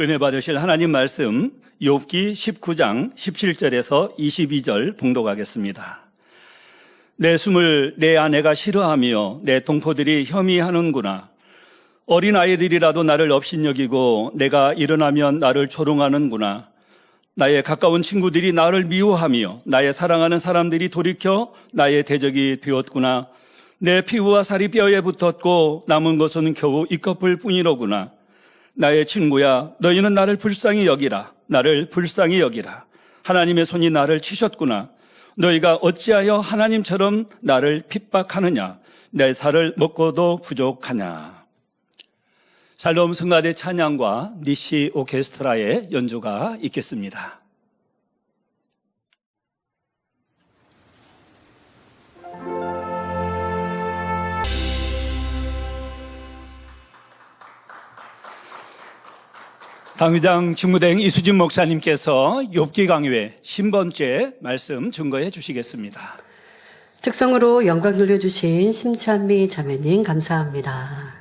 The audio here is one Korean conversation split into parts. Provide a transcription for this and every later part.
은혜 받으실 하나님 말씀 욥기 19장 17절에서 22절 봉독하겠습니다. 내 숨을 내 아내가 싫어하며 내 동포들이 혐의하는구나. 어린아이들이라도 나를 업신여기고 내가 일어나면 나를 조롱하는구나. 나의 가까운 친구들이 나를 미워하며 나의 사랑하는 사람들이 돌이켜 나의 대적이 되었구나. 내 피부와 살이 뼈에 붙었고 남은 것은 겨우 이꺼풀 뿐이로구나. 나의 친구야, 너희는 나를 불쌍히 여기라. 나를 불쌍히 여기라. 하나님의 손이 나를 치셨구나. 너희가 어찌하여 하나님처럼 나를 핍박하느냐. 내 살을 먹고도 부족하냐. 샬롬 성가대 찬양과 니시 오케스트라의 연주가 있겠습니다. 당회장 직무대행 이수진 목사님께서 욥기 강의회 10번째 말씀 증거해 주시겠습니다. 특성으로 영광 돌려주신 심찬미 자매님 감사합니다.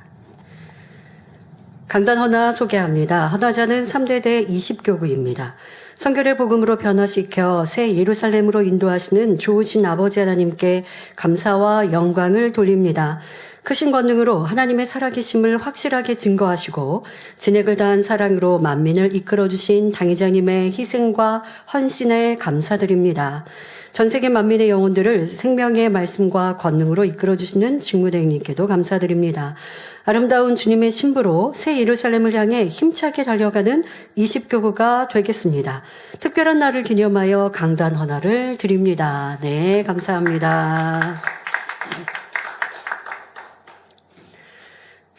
강단 헌화 소개합니다. 헌화자는 3대대 20교구입니다. 성결의 복음으로 변화시켜 새 예루살렘으로 인도하시는 좋으신 아버지 하나님께 감사와 영광을 돌립니다. 크신 권능으로 하나님의 살아계심을 확실하게 증거하시고 진액을 다한 사랑으로 만민을 이끌어주신 당회장님의 희생과 헌신에 감사드립니다. 전 세계 만민의 영혼들을 생명의 말씀과 권능으로 이끌어주시는 직무대행님께도 감사드립니다. 아름다운 주님의 신부로 새 예루살렘을 향해 힘차게 달려가는 20교구가 되겠습니다. 특별한 날을 기념하여 강단 헌화를 드립니다. 네, 감사합니다.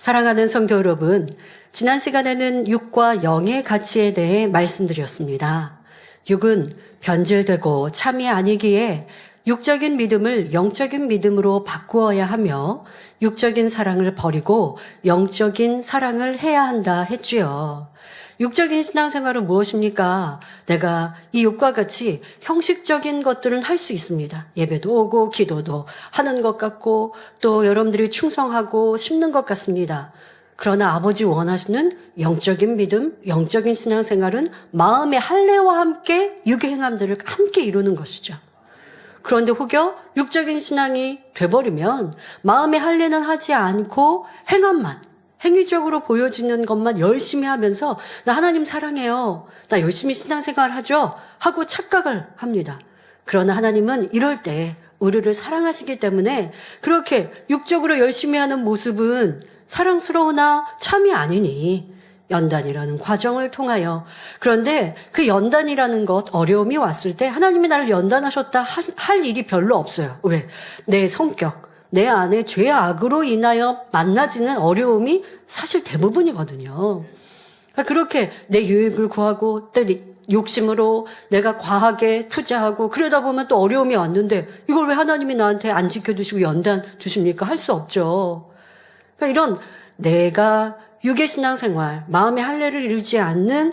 사랑하는 성도 여러분, 지난 시간에는 육과 영의 가치에 대해 말씀드렸습니다. 육은 변질되고 참이 아니기에 육적인 믿음을 영적인 믿음으로 바꾸어야 하며 육적인 사랑을 버리고 영적인 사랑을 해야 한다 했지요. 육적인 신앙생활은 무엇입니까? 내가 이 욕과 같이 형식적인 것들은 할 수 있습니다. 예배도 오고 기도도 하는 것 같고 또 여러분들이 충성하고 심는 것 같습니다. 그러나 아버지 원하시는 영적인 믿음, 영적인 신앙생활은 마음의 할례와 함께 육의 행함들을 함께 이루는 것이죠. 그런데 혹여 육적인 신앙이 돼버리면 마음의 할례는 하지 않고 행함만, 행위적으로 보여지는 것만 열심히 하면서 나 하나님 사랑해요. 나 열심히 신앙생활 하죠. 하고 착각을 합니다. 그러나 하나님은 이럴 때 우리를 사랑하시기 때문에 그렇게 육적으로 열심히 하는 모습은 사랑스러우나 참이 아니니 연단이라는 과정을 통하여 그런데 그 연단이라는 것 어려움이 왔을 때 하나님이 나를 연단하셨다 할 일이 별로 없어요. 왜? 내 성격, 내 안에 죄악으로 인하여 만나지는 어려움이 사실 대부분이거든요. 그렇게 내 유익을 구하고 또 욕심으로 내가 과하게 투자하고 그러다 보면 또 어려움이 왔는데 이걸 왜 하나님이 나한테 안 지켜주시고 연단 주십니까? 할 수 없죠. 그러니까 이런 내가 육의 신앙생활, 마음의 할례를 이루지 않는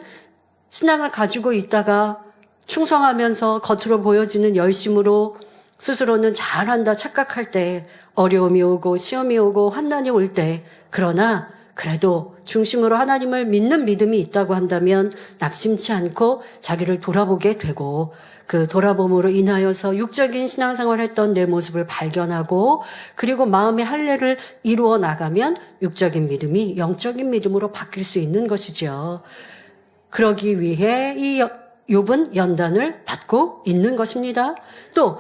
신앙을 가지고 있다가 충성하면서 겉으로 보여지는 열심으로 스스로는 잘한다 착각할 때 어려움이 오고 시험이 오고 환난이 올 때 그러나 그래도 중심으로 하나님을 믿는 믿음이 있다고 한다면 낙심치 않고 자기를 돌아보게 되고 그 돌아봄으로 인하여서 육적인 신앙생활을 했던 내 모습을 발견하고 그리고 마음의 할례를 이루어 나가면 육적인 믿음이 영적인 믿음으로 바뀔 수 있는 것이죠. 그러기 위해 이 욥은 연단을 받고 있는 것입니다. 또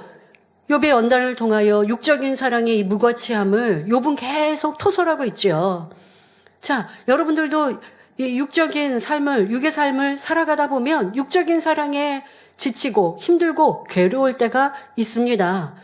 욥의 연단을 통하여 육적인 사랑의 이 무거치함을 욥은 계속 토설하고 있죠. 자, 여러분들도 이 육적인 삶을, 육의 삶을 살아가다 보면 육적인 사랑에 지치고 힘들고 괴로울 때가 있습니다.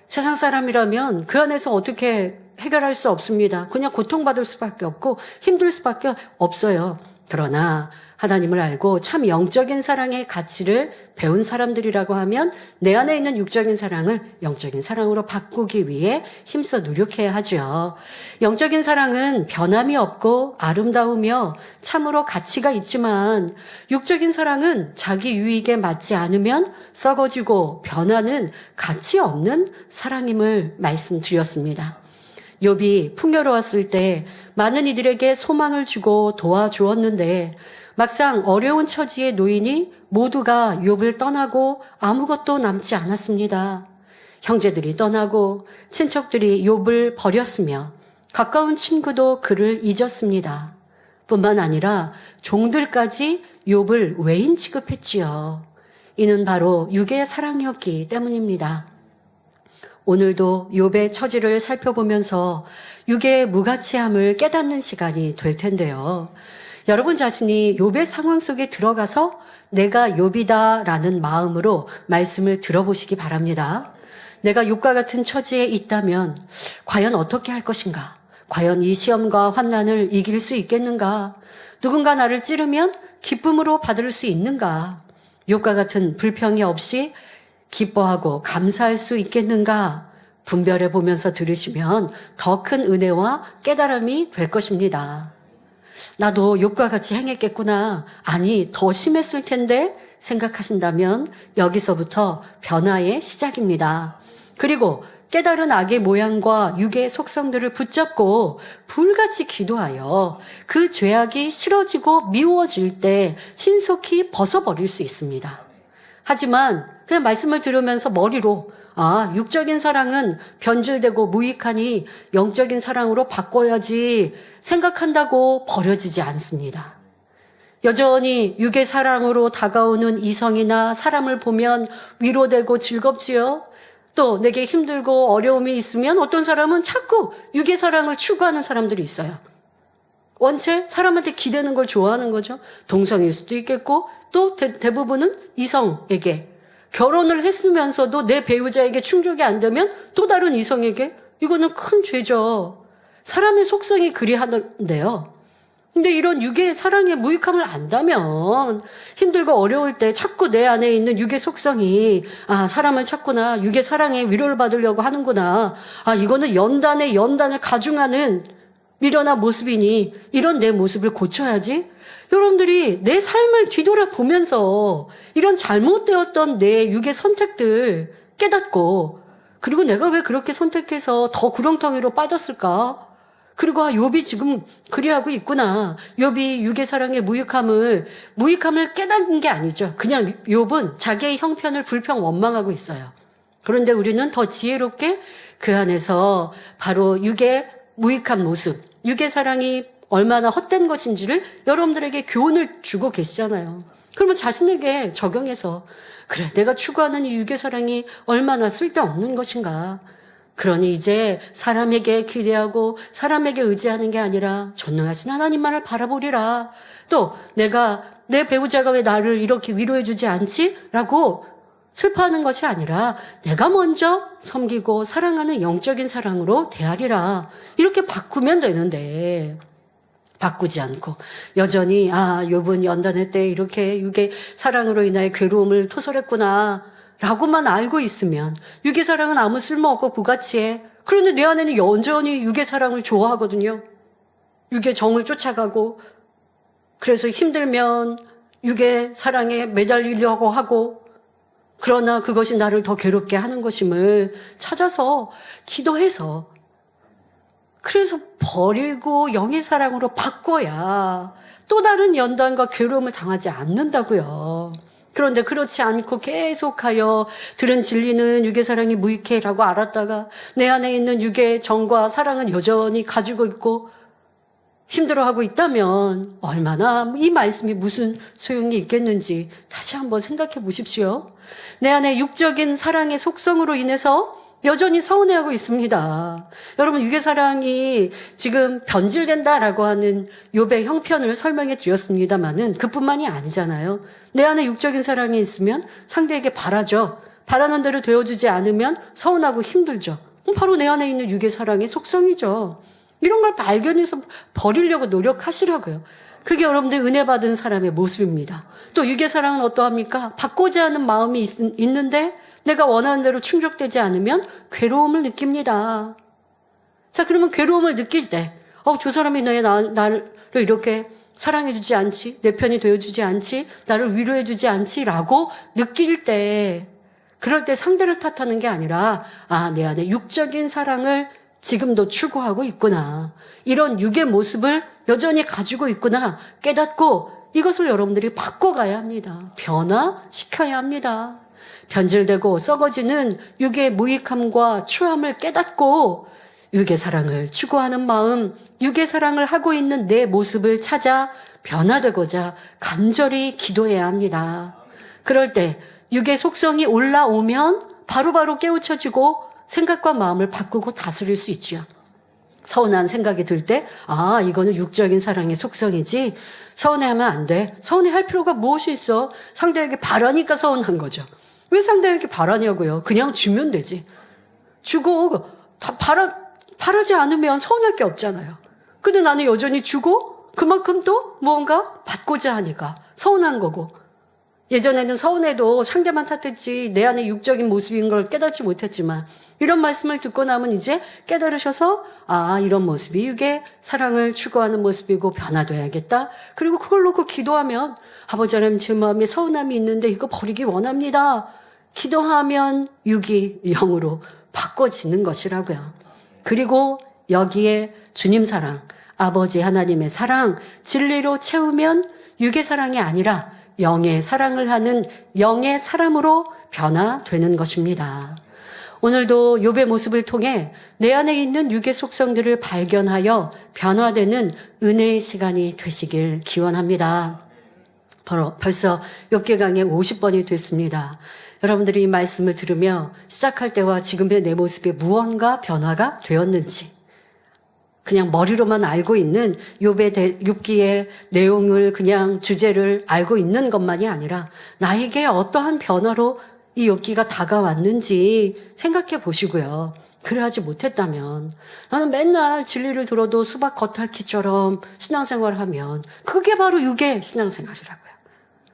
세상 사람이라면 그 안에서 어떻게 해결할 수 없습니다. 그냥 고통받을 수밖에 없고 힘들 수밖에 없어요. 그러나 하나님을 알고 참 영적인 사랑의 가치를 배운 사람들이라고 하면 내 안에 있는 육적인 사랑을 영적인 사랑으로 바꾸기 위해 힘써 노력해야 하죠. 영적인 사랑은 변함이 없고 아름다우며 참으로 가치가 있지만 육적인 사랑은 자기 유익에 맞지 않으면 썩어지고 변하는 가치 없는 사랑임을 말씀드렸습니다. 욥이 풍요로웠을 때 많은 이들에게 소망을 주고 도와주었는데 막상 어려운 처지의 노인이 모두가 욥을 떠나고 아무것도 남지 않았습니다. 형제들이 떠나고 친척들이 욥을 버렸으며 가까운 친구도 그를 잊었습니다. 뿐만 아니라 종들까지 욥을 외인 취급했지요. 이는 바로 육의 사랑이었기 때문입니다. 오늘도 욥의 처지를 살펴보면서 육의 무가치함을 깨닫는 시간이 될 텐데요. 여러분 자신이 욥의 상황 속에 들어가서 내가 욥이다라는 마음으로 말씀을 들어보시기 바랍니다. 내가 욥과 같은 처지에 있다면 과연 어떻게 할 것인가? 과연 이 시험과 환난을 이길 수 있겠는가? 누군가 나를 찌르면 기쁨으로 받을 수 있는가? 욥과 같은 불평이 없이 기뻐하고 감사할 수 있겠는가? 분별해 보면서 들으시면 더 큰 은혜와 깨달음이 될 것입니다. 나도 욥과 같이 행했겠구나. 아니, 더 심했을 텐데 생각하신다면 여기서부터 변화의 시작입니다. 그리고 깨달은 악의 모양과 육의 속성들을 붙잡고 불같이 기도하여 그 죄악이 싫어지고 미워질 때 신속히 벗어버릴 수 있습니다. 하지만 그냥 말씀을 들으면서 머리로 육적인 사랑은 변질되고 무익하니 영적인 사랑으로 바꿔야지 생각한다고 버려지지 않습니다. 여전히 육의 사랑으로 다가오는 이성이나 사람을 보면 위로되고 즐겁지요. 또 내게 힘들고 어려움이 있으면 어떤 사람은 자꾸 육의 사랑을 추구하는 사람들이 있어요. 원체 사람한테 기대는 걸 좋아하는 거죠. 동성일 수도 있겠고 또 대부분은 이성에게 결혼을 했으면서도 내 배우자에게 충족이 안 되면 또 다른 이성에게 이거는 큰 죄죠. 사람의 속성이 그리하는데요. 근데 이런 육의 사랑의 무익함을 안다면 힘들고 어려울 때 자꾸 내 안에 있는 육의 속성이 사람을 찾구나. 육의 사랑에 위로를 받으려고 하는구나. 이거는 연단에 연단을 가중하는 미련한 모습이니 이런 내 모습을 고쳐야지. 여러분들이 내 삶을 뒤돌아보면서 이런 잘못되었던 내 육의 선택들 깨닫고 그리고 내가 왜 그렇게 선택해서 더 구렁텅이로 빠졌을까? 그리고 욥이 지금 그리하고 있구나. 욥이 육의 사랑의 무익함을 깨닫는 게 아니죠. 그냥 욥은 자기의 형편을 불평 원망하고 있어요. 그런데 우리는 더 지혜롭게 그 안에서 바로 육의 무익한 모습, 육의 사랑이 얼마나 헛된 것인지를 여러분들에게 교훈을 주고 계시잖아요. 그러면 자신에게 적용해서 그래, 내가 추구하는 이 육의 사랑이 얼마나 쓸데없는 것인가. 그러니 이제 사람에게 기대하고 사람에게 의지하는 게 아니라 전능하신 하나님만을 바라보리라. 또 내가 내 배우자가 왜 나를 이렇게 위로해 주지 않지? 라고 슬퍼하는 것이 아니라 내가 먼저 섬기고 사랑하는 영적인 사랑으로 대하리라. 이렇게 바꾸면 되는데 바꾸지 않고 여전히 욥은 연단의 때 이렇게 육의 사랑으로 인하여 괴로움을 토설했구나 라고만 알고 있으면 육의 사랑은 아무 쓸모없고 부가치해. 그런데 내 안에는 여전히 육의 사랑을 좋아하거든요. 육의 정을 쫓아가고 그래서 힘들면 육의 사랑에 매달리려고 하고 그러나 그것이 나를 더 괴롭게 하는 것임을 찾아서 기도해서 그래서 버리고 영의 사랑으로 바꿔야 또 다른 연단과 괴로움을 당하지 않는다고요. 그런데 그렇지 않고 계속하여 들은 진리는 육의 사랑이 무익해라고 알았다가 내 안에 있는 육의 정과 사랑은 여전히 가지고 있고 힘들어하고 있다면 얼마나 이 말씀이 무슨 소용이 있겠는지 다시 한번 생각해 보십시오. 내 안에 육적인 사랑의 속성으로 인해서 여전히 서운해하고 있습니다. 여러분 육의 사랑이 지금 변질된다라고 하는 욥의 형편을 설명해 드렸습니다마는 그뿐만이 아니잖아요. 내 안에 육적인 사랑이 있으면 상대에게 바라죠. 바라는 대로 되어주지 않으면 서운하고 힘들죠. 바로 내 안에 있는 육의 사랑의 속성이죠. 이런 걸 발견해서 버리려고 노력하시라고요. 그게 여러분들 은혜 받은 사람의 모습입니다. 또 육의 사랑은 어떠합니까? 받고자 하는 마음이 있는데 내가 원하는 대로 충족되지 않으면 괴로움을 느낍니다. 자, 그러면 괴로움을 느낄 때, 저 사람이 나를 이렇게 사랑해주지 않지, 내 편이 되어주지 않지, 나를 위로해주지 않지, 라고 느낄 때, 그럴 때 상대를 탓하는 게 아니라, 내 안에 육적인 사랑을 지금도 추구하고 있구나. 이런 육의 모습을 여전히 가지고 있구나. 깨닫고 이것을 여러분들이 바꿔가야 합니다. 변화시켜야 합니다. 변질되고 썩어지는 육의 무익함과 추함을 깨닫고 육의 사랑을 추구하는 마음, 육의 사랑을 하고 있는 내 모습을 찾아 변화되고자 간절히 기도해야 합니다. 그럴 때 육의 속성이 올라오면 바로바로 깨우쳐지고 생각과 마음을 바꾸고 다스릴 수 있지요. 서운한 생각이 들 때, 이거는 육적인 사랑의 속성이지. 서운해하면 안 돼. 서운해할 필요가 무엇이 있어? 상대에게 바라니까 서운한 거죠. 왜 상대에게 바라냐고요? 그냥 주면 되지. 주고 바라지 않으면 서운할 게 없잖아요. 근데 나는 여전히 주고 그만큼 또 무언가 받고자 하니까 서운한 거고. 예전에는 서운해도 상대만 탓했지 내 안에 육적인 모습인 걸 깨닫지 못했지만 이런 말씀을 듣고 나면 이제 깨달으셔서 이런 모습이 육의 사랑을 추구하는 모습이고 변화돼야겠다. 그리고 그걸 놓고 기도하면 아버지 하나님 제 마음에 서운함이 있는데 이거 버리기 원합니다. 기도하면 육이 영으로 바꿔지는 것이라고요. 그리고 여기에 주님 사랑, 아버지 하나님의 사랑, 진리로 채우면 육의 사랑이 아니라 영의 사랑을 하는 영의 사람으로 변화되는 것입니다. 오늘도 욥의 모습을 통해 내 안에 있는 육의 속성들을 발견하여 변화되는 은혜의 시간이 되시길 기원합니다. 벌써 욥기 강의 50번이 됐습니다. 여러분들이 이 말씀을 들으며 시작할 때와 지금의 내 모습에 무언가 변화가 되었는지 그냥 머리로만 알고 있는 욥기의 내용을 그냥 주제를 알고 있는 것만이 아니라 나에게 어떠한 변화로 이 욥기가 다가왔는지 생각해 보시고요. 그래야지 못했다면 나는 맨날 진리를 들어도 수박 겉핥기처럼 신앙생활을 하면 그게 바로 육의 신앙생활이라고요.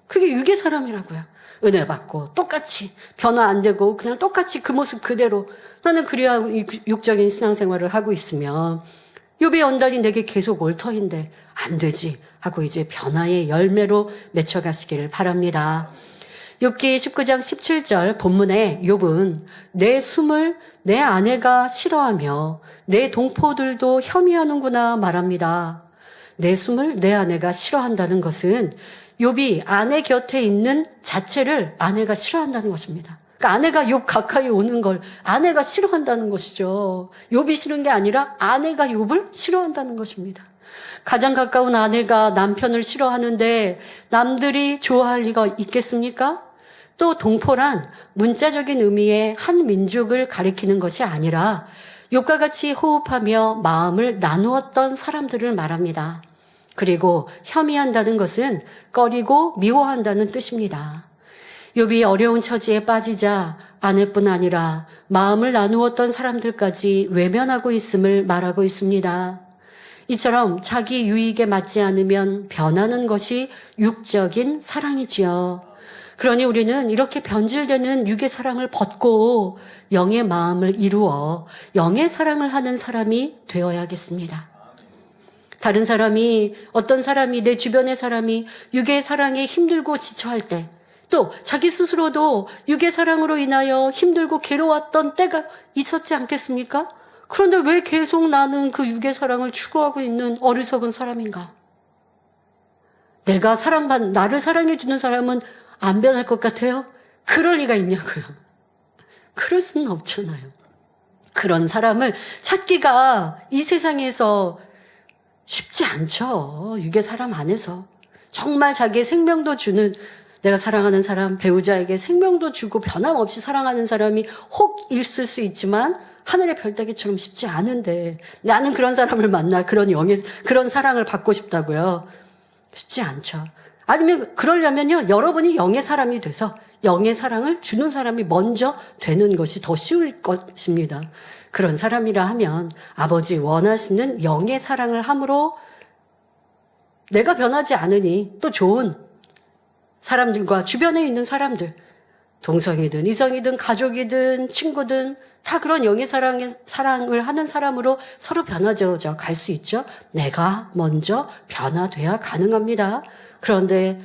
그게 육의 사람이라고요. 은혜 받고 똑같이 변화 안 되고 그냥 똑같이 그 모습 그대로 나는 그래야 육적인 신앙생활을 하고 있으면 욥의 연단이 내게 계속 올 터인데 안 되지 하고 이제 변화의 열매로 맺혀가시기를 바랍니다. 욥기 19장 17절 본문에 욥은 내 숨을 내 아내가 싫어하며 내 동포들도 혐의하는구나 말합니다. 내 숨을 내 아내가 싫어한다는 것은 욥이 아내 곁에 있는 자체를 아내가 싫어한다는 것입니다. 그러니까 아내가 욥 가까이 오는 걸 아내가 싫어한다는 것이죠. 욥이 싫은 게 아니라 아내가 욥을 싫어한다는 것입니다. 가장 가까운 아내가 남편을 싫어하는데 남들이 좋아할 리가 있겠습니까? 또 동포란 문자적인 의미의 한 민족을 가리키는 것이 아니라 욥과 같이 호흡하며 마음을 나누었던 사람들을 말합니다. 그리고 혐의한다는 것은 꺼리고 미워한다는 뜻입니다. 욥이 어려운 처지에 빠지자 아내뿐 아니라 마음을 나누었던 사람들까지 외면하고 있음을 말하고 있습니다. 이처럼 자기 유익에 맞지 않으면 변하는 것이 육적인 사랑이지요. 그러니 우리는 이렇게 변질되는 육의 사랑을 벗고 영의 마음을 이루어 영의 사랑을 하는 사람이 되어야겠습니다. 다른 사람이, 어떤 사람이, 내 주변의 사람이 육의 사랑에 힘들고 지쳐할 때, 또 자기 스스로도 육의 사랑으로 인하여 힘들고 괴로웠던 때가 있었지 않겠습니까? 그런데 왜 계속 나는 그 육의 사랑을 추구하고 있는 어리석은 사람인가? 나를 사랑해주는 사람은 안 변할 것 같아요? 그럴 리가 있냐고요. 그럴 수는 없잖아요. 그런 사람을 찾기가 이 세상에서 쉽지 않죠. 육의 사람 안에서. 정말 자기의 생명도 주는, 내가 사랑하는 사람, 배우자에게 생명도 주고 변함없이 사랑하는 사람이 혹 있을 수 있지만 하늘의 별따기처럼 쉽지 않은데 나는 그런 사람을 만나 그런 사랑을 받고 싶다고요. 쉽지 않죠. 아니면 그러려면요, 여러분이 영의 사람이 돼서 영의 사랑을 주는 사람이 먼저 되는 것이 더 쉬울 것입니다. 그런 사람이라 하면 아버지 원하시는 영의 사랑을 함으로 내가 변하지 않으니 또 좋은 사람들과 주변에 있는 사람들, 동성이든 이성이든 가족이든 친구든 다 그런 영의 사랑을 하는 사람으로 서로 변화되어져 갈 수 있죠. 내가 먼저 변화돼야 가능합니다. 그런데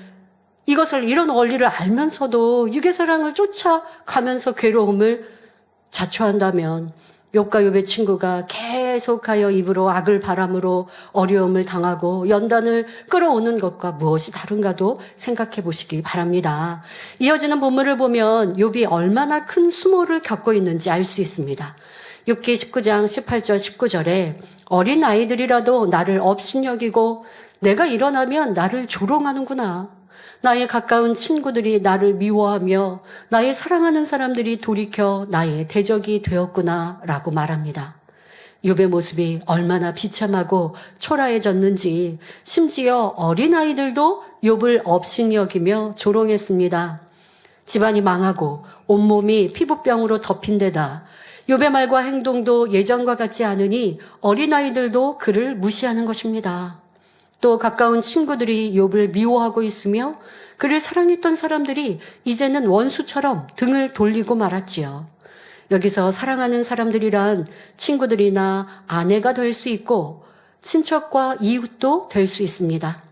이런 원리를 알면서도 육의 사랑을 쫓아가면서 괴로움을 자초한다면 욥과 욥의 친구가 계속 계속하여 입으로 악을 바람으로 어려움을 당하고 연단을 끌어오는 것과 무엇이 다른가도 생각해 보시기 바랍니다. 이어지는 본문을 보면 욥이 얼마나 큰 수모를 겪고 있는지 알 수 있습니다. 욥기 19장 18절 19절에 어린 아이들이라도 나를 업신여기고 내가 일어나면 나를 조롱하는구나. 나의 가까운 친구들이 나를 미워하며 나의 사랑하는 사람들이 돌이켜 나의 대적이 되었구나 라고 말합니다. 욥의 모습이 얼마나 비참하고 초라해졌는지 심지어 어린아이들도 욥을 업신여기며 조롱했습니다. 집안이 망하고 온몸이 피부병으로 덮인 데다 욥의 말과 행동도 예전과 같지 않으니 어린아이들도 그를 무시하는 것입니다. 또 가까운 친구들이 욥을 미워하고 있으며 그를 사랑했던 사람들이 이제는 원수처럼 등을 돌리고 말았지요. 여기서 사랑하는 사람들이란 친구들이나 아내가 될 수 있고 친척과 이웃도 될 수 있습니다.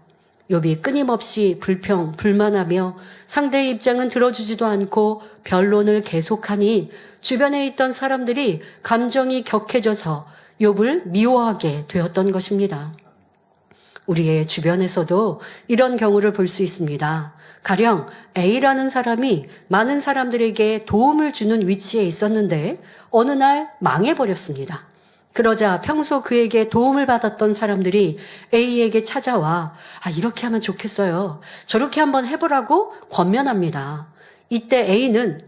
욥이 끊임없이 불만하며 상대의 입장은 들어주지도 않고 변론을 계속하니 주변에 있던 사람들이 감정이 격해져서 욥을 미워하게 되었던 것입니다. 우리의 주변에서도 이런 경우를 볼 수 있습니다. 가령 A라는 사람이 많은 사람들에게 도움을 주는 위치에 있었는데 어느 날 망해버렸습니다. 그러자 평소 그에게 도움을 받았던 사람들이 A에게 찾아와 이렇게 하면 좋겠어요. 저렇게 한번 해보라고 권면합니다. 이때 A는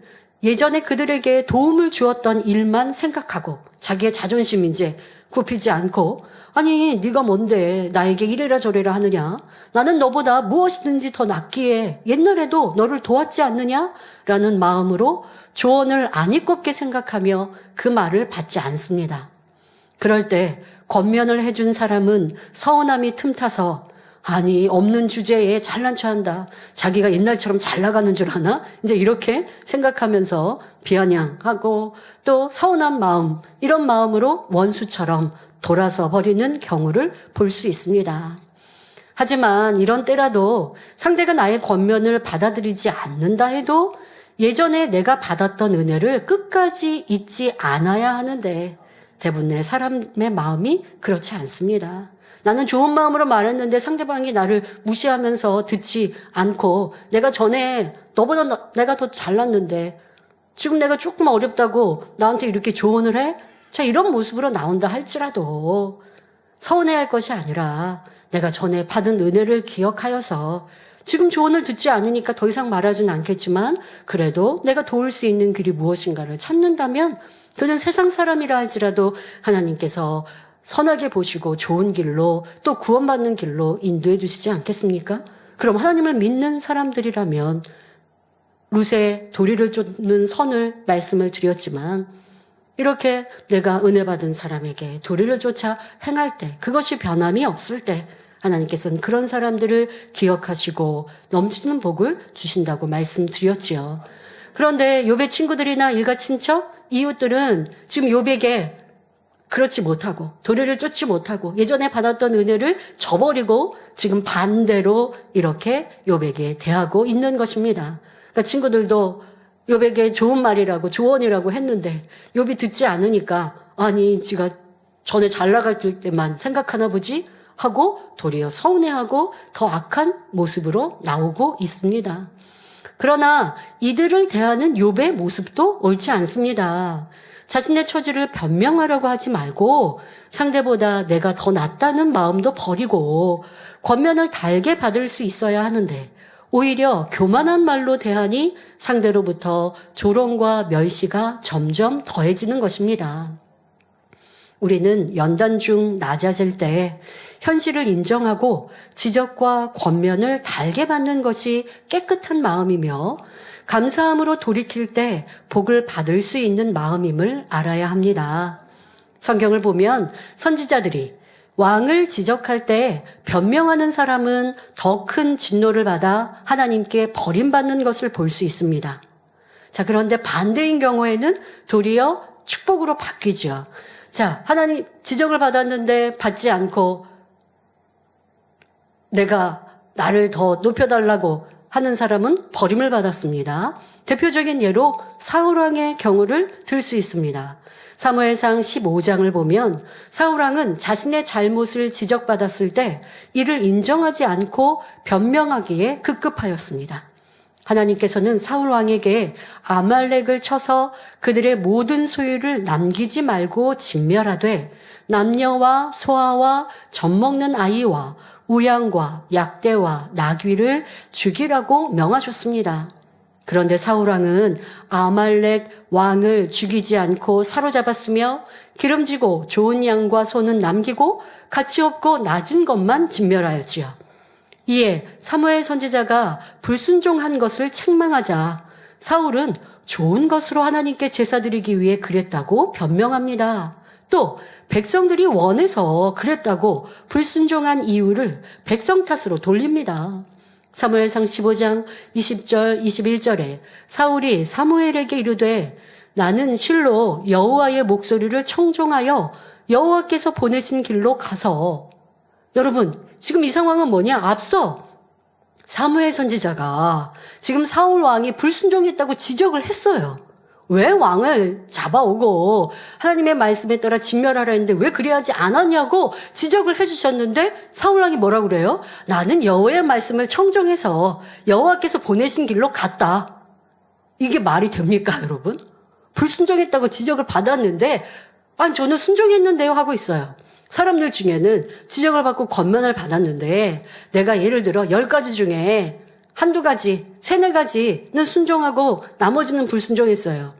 예전에 그들에게 도움을 주었던 일만 생각하고 자기의 자존심 이제 굽히지 않고 아니 네가 뭔데 나에게 이래라 저래라 하느냐? 나는 너보다 무엇이든지 더 낫기에 옛날에도 너를 도왔지 않느냐? 라는 마음으로 조언을 아니꼽게 생각하며 그 말을 받지 않습니다. 그럴 때 권면을 해준 사람은 서운함이 틈타서 아니 없는 주제에 잘난 척한다. 자기가 옛날처럼 잘 나가는 줄 아나? 이제 이렇게 생각하면서 비아냥하고 또 서운한 마음 이런 마음으로 원수처럼 돌아서 버리는 경우를 볼 수 있습니다. 하지만 이런 때라도 상대가 나의 권면을 받아들이지 않는다 해도 예전에 내가 받았던 은혜를 끝까지 잊지 않아야 하는데 대부분의 사람의 마음이 그렇지 않습니다. 나는 좋은 마음으로 말했는데 상대방이 나를 무시하면서 듣지 않고 내가 전에 너보다 내가 더 잘났는데 지금 내가 조금 어렵다고 나한테 이렇게 조언을 해? 자, 이런 모습으로 나온다 할지라도 서운해할 것이 아니라 내가 전에 받은 은혜를 기억하여서 지금 조언을 듣지 않으니까 더 이상 말하진 않겠지만 그래도 내가 도울 수 있는 길이 무엇인가를 찾는다면 그는 세상 사람이라 할지라도 하나님께서 선하게 보시고 좋은 길로 또 구원받는 길로 인도해 주시지 않겠습니까? 그럼 하나님을 믿는 사람들이라면 룻의 도리를 쫓는 선을 말씀을 드렸지만 이렇게 내가 은혜 받은 사람에게 도리를 쫓아 행할 때 그것이 변함이 없을 때 하나님께서는 그런 사람들을 기억하시고 넘치는 복을 주신다고 말씀드렸지요. 그런데 욥의 친구들이나 일가 친척, 이웃들은 지금 욥에게 그렇지 못하고 도리를 쫓지 못하고 예전에 받았던 은혜를 저버리고 지금 반대로 이렇게 욥에게 대하고 있는 것입니다. 그러니까 친구들도 욥에게 좋은 말이라고 조언이라고 했는데 욥이 듣지 않으니까 아니 지가 전에 잘 나갈 때만 생각하나 보지 하고 도리어 서운해하고 더 악한 모습으로 나오고 있습니다. 그러나 이들을 대하는 욥의 모습도 옳지 않습니다. 자신의 처지를 변명하려고 하지 말고 상대보다 내가 더 낫다는 마음도 버리고 권면을 달게 받을 수 있어야 하는데 오히려 교만한 말로 대하니 상대로부터 조롱과 멸시가 점점 더해지는 것입니다. 우리는 연단 중 낮아질 때 현실을 인정하고 지적과 권면을 달게 받는 것이 깨끗한 마음이며 감사함으로 돌이킬 때 복을 받을 수 있는 마음임을 알아야 합니다. 성경을 보면 선지자들이 왕을 지적할 때 변명하는 사람은 더 큰 진노를 받아 하나님께 버림받는 것을 볼 수 있습니다. 자, 그런데 반대인 경우에는 도리어 축복으로 바뀌죠. 자, 하나님 지적을 받았는데 받지 않고 내가 나를 더 높여달라고 하는 사람은 버림을 받았습니다. 대표적인 예로 사울왕의 경우를 들 수 있습니다. 사무엘상 15장을 보면 사울 왕은 자신의 잘못을 지적받았을 때 이를 인정하지 않고 변명하기에 급급하였습니다. 하나님께서는 사울 왕에게 아말렉을 쳐서 그들의 모든 소유를 남기지 말고 진멸하되 남녀와 소아와 젖먹는 아이와 우양과 약대와 나귀를 죽이라고 명하셨습니다. 그런데 사울 왕은 아말렉 왕을 죽이지 않고 사로잡았으며 기름지고 좋은 양과 소는 남기고 가치 없고 낮은 것만 진멸하였지요. 이에 사무엘 선지자가 불순종한 것을 책망하자 사울은 좋은 것으로 하나님께 제사 드리기 위해 그랬다고 변명합니다. 또 백성들이 원해서 그랬다고 불순종한 이유를 백성 탓으로 돌립니다. 사무엘상 15장 20절 21절에 사울이 사무엘에게 이르되 나는 실로 여호와의 목소리를 청종하여 여호와께서 보내신 길로 가서 여러분 지금 이 상황은 뭐냐? 앞서 사무엘 선지자가 지금 사울 왕이 불순종했다고 지적을 했어요. 왜 왕을 잡아오고 하나님의 말씀에 따라 진멸하라 했는데 왜 그래야지 않았냐고 지적을 해주셨는데 사울 왕이 뭐라고 그래요? 나는 여호와의 말씀을 청정해서 여호와께서 보내신 길로 갔다. 이게 말이 됩니까 여러분? 불순종했다고 지적을 받았는데 아니 저는 순종했는데요 하고 있어요. 사람들 중에는 지적을 받고 권면을 받았는데 내가 예를 들어 10가지 중에 한두 가지, 3-4가지는 순종하고 나머지는 불순종했어요.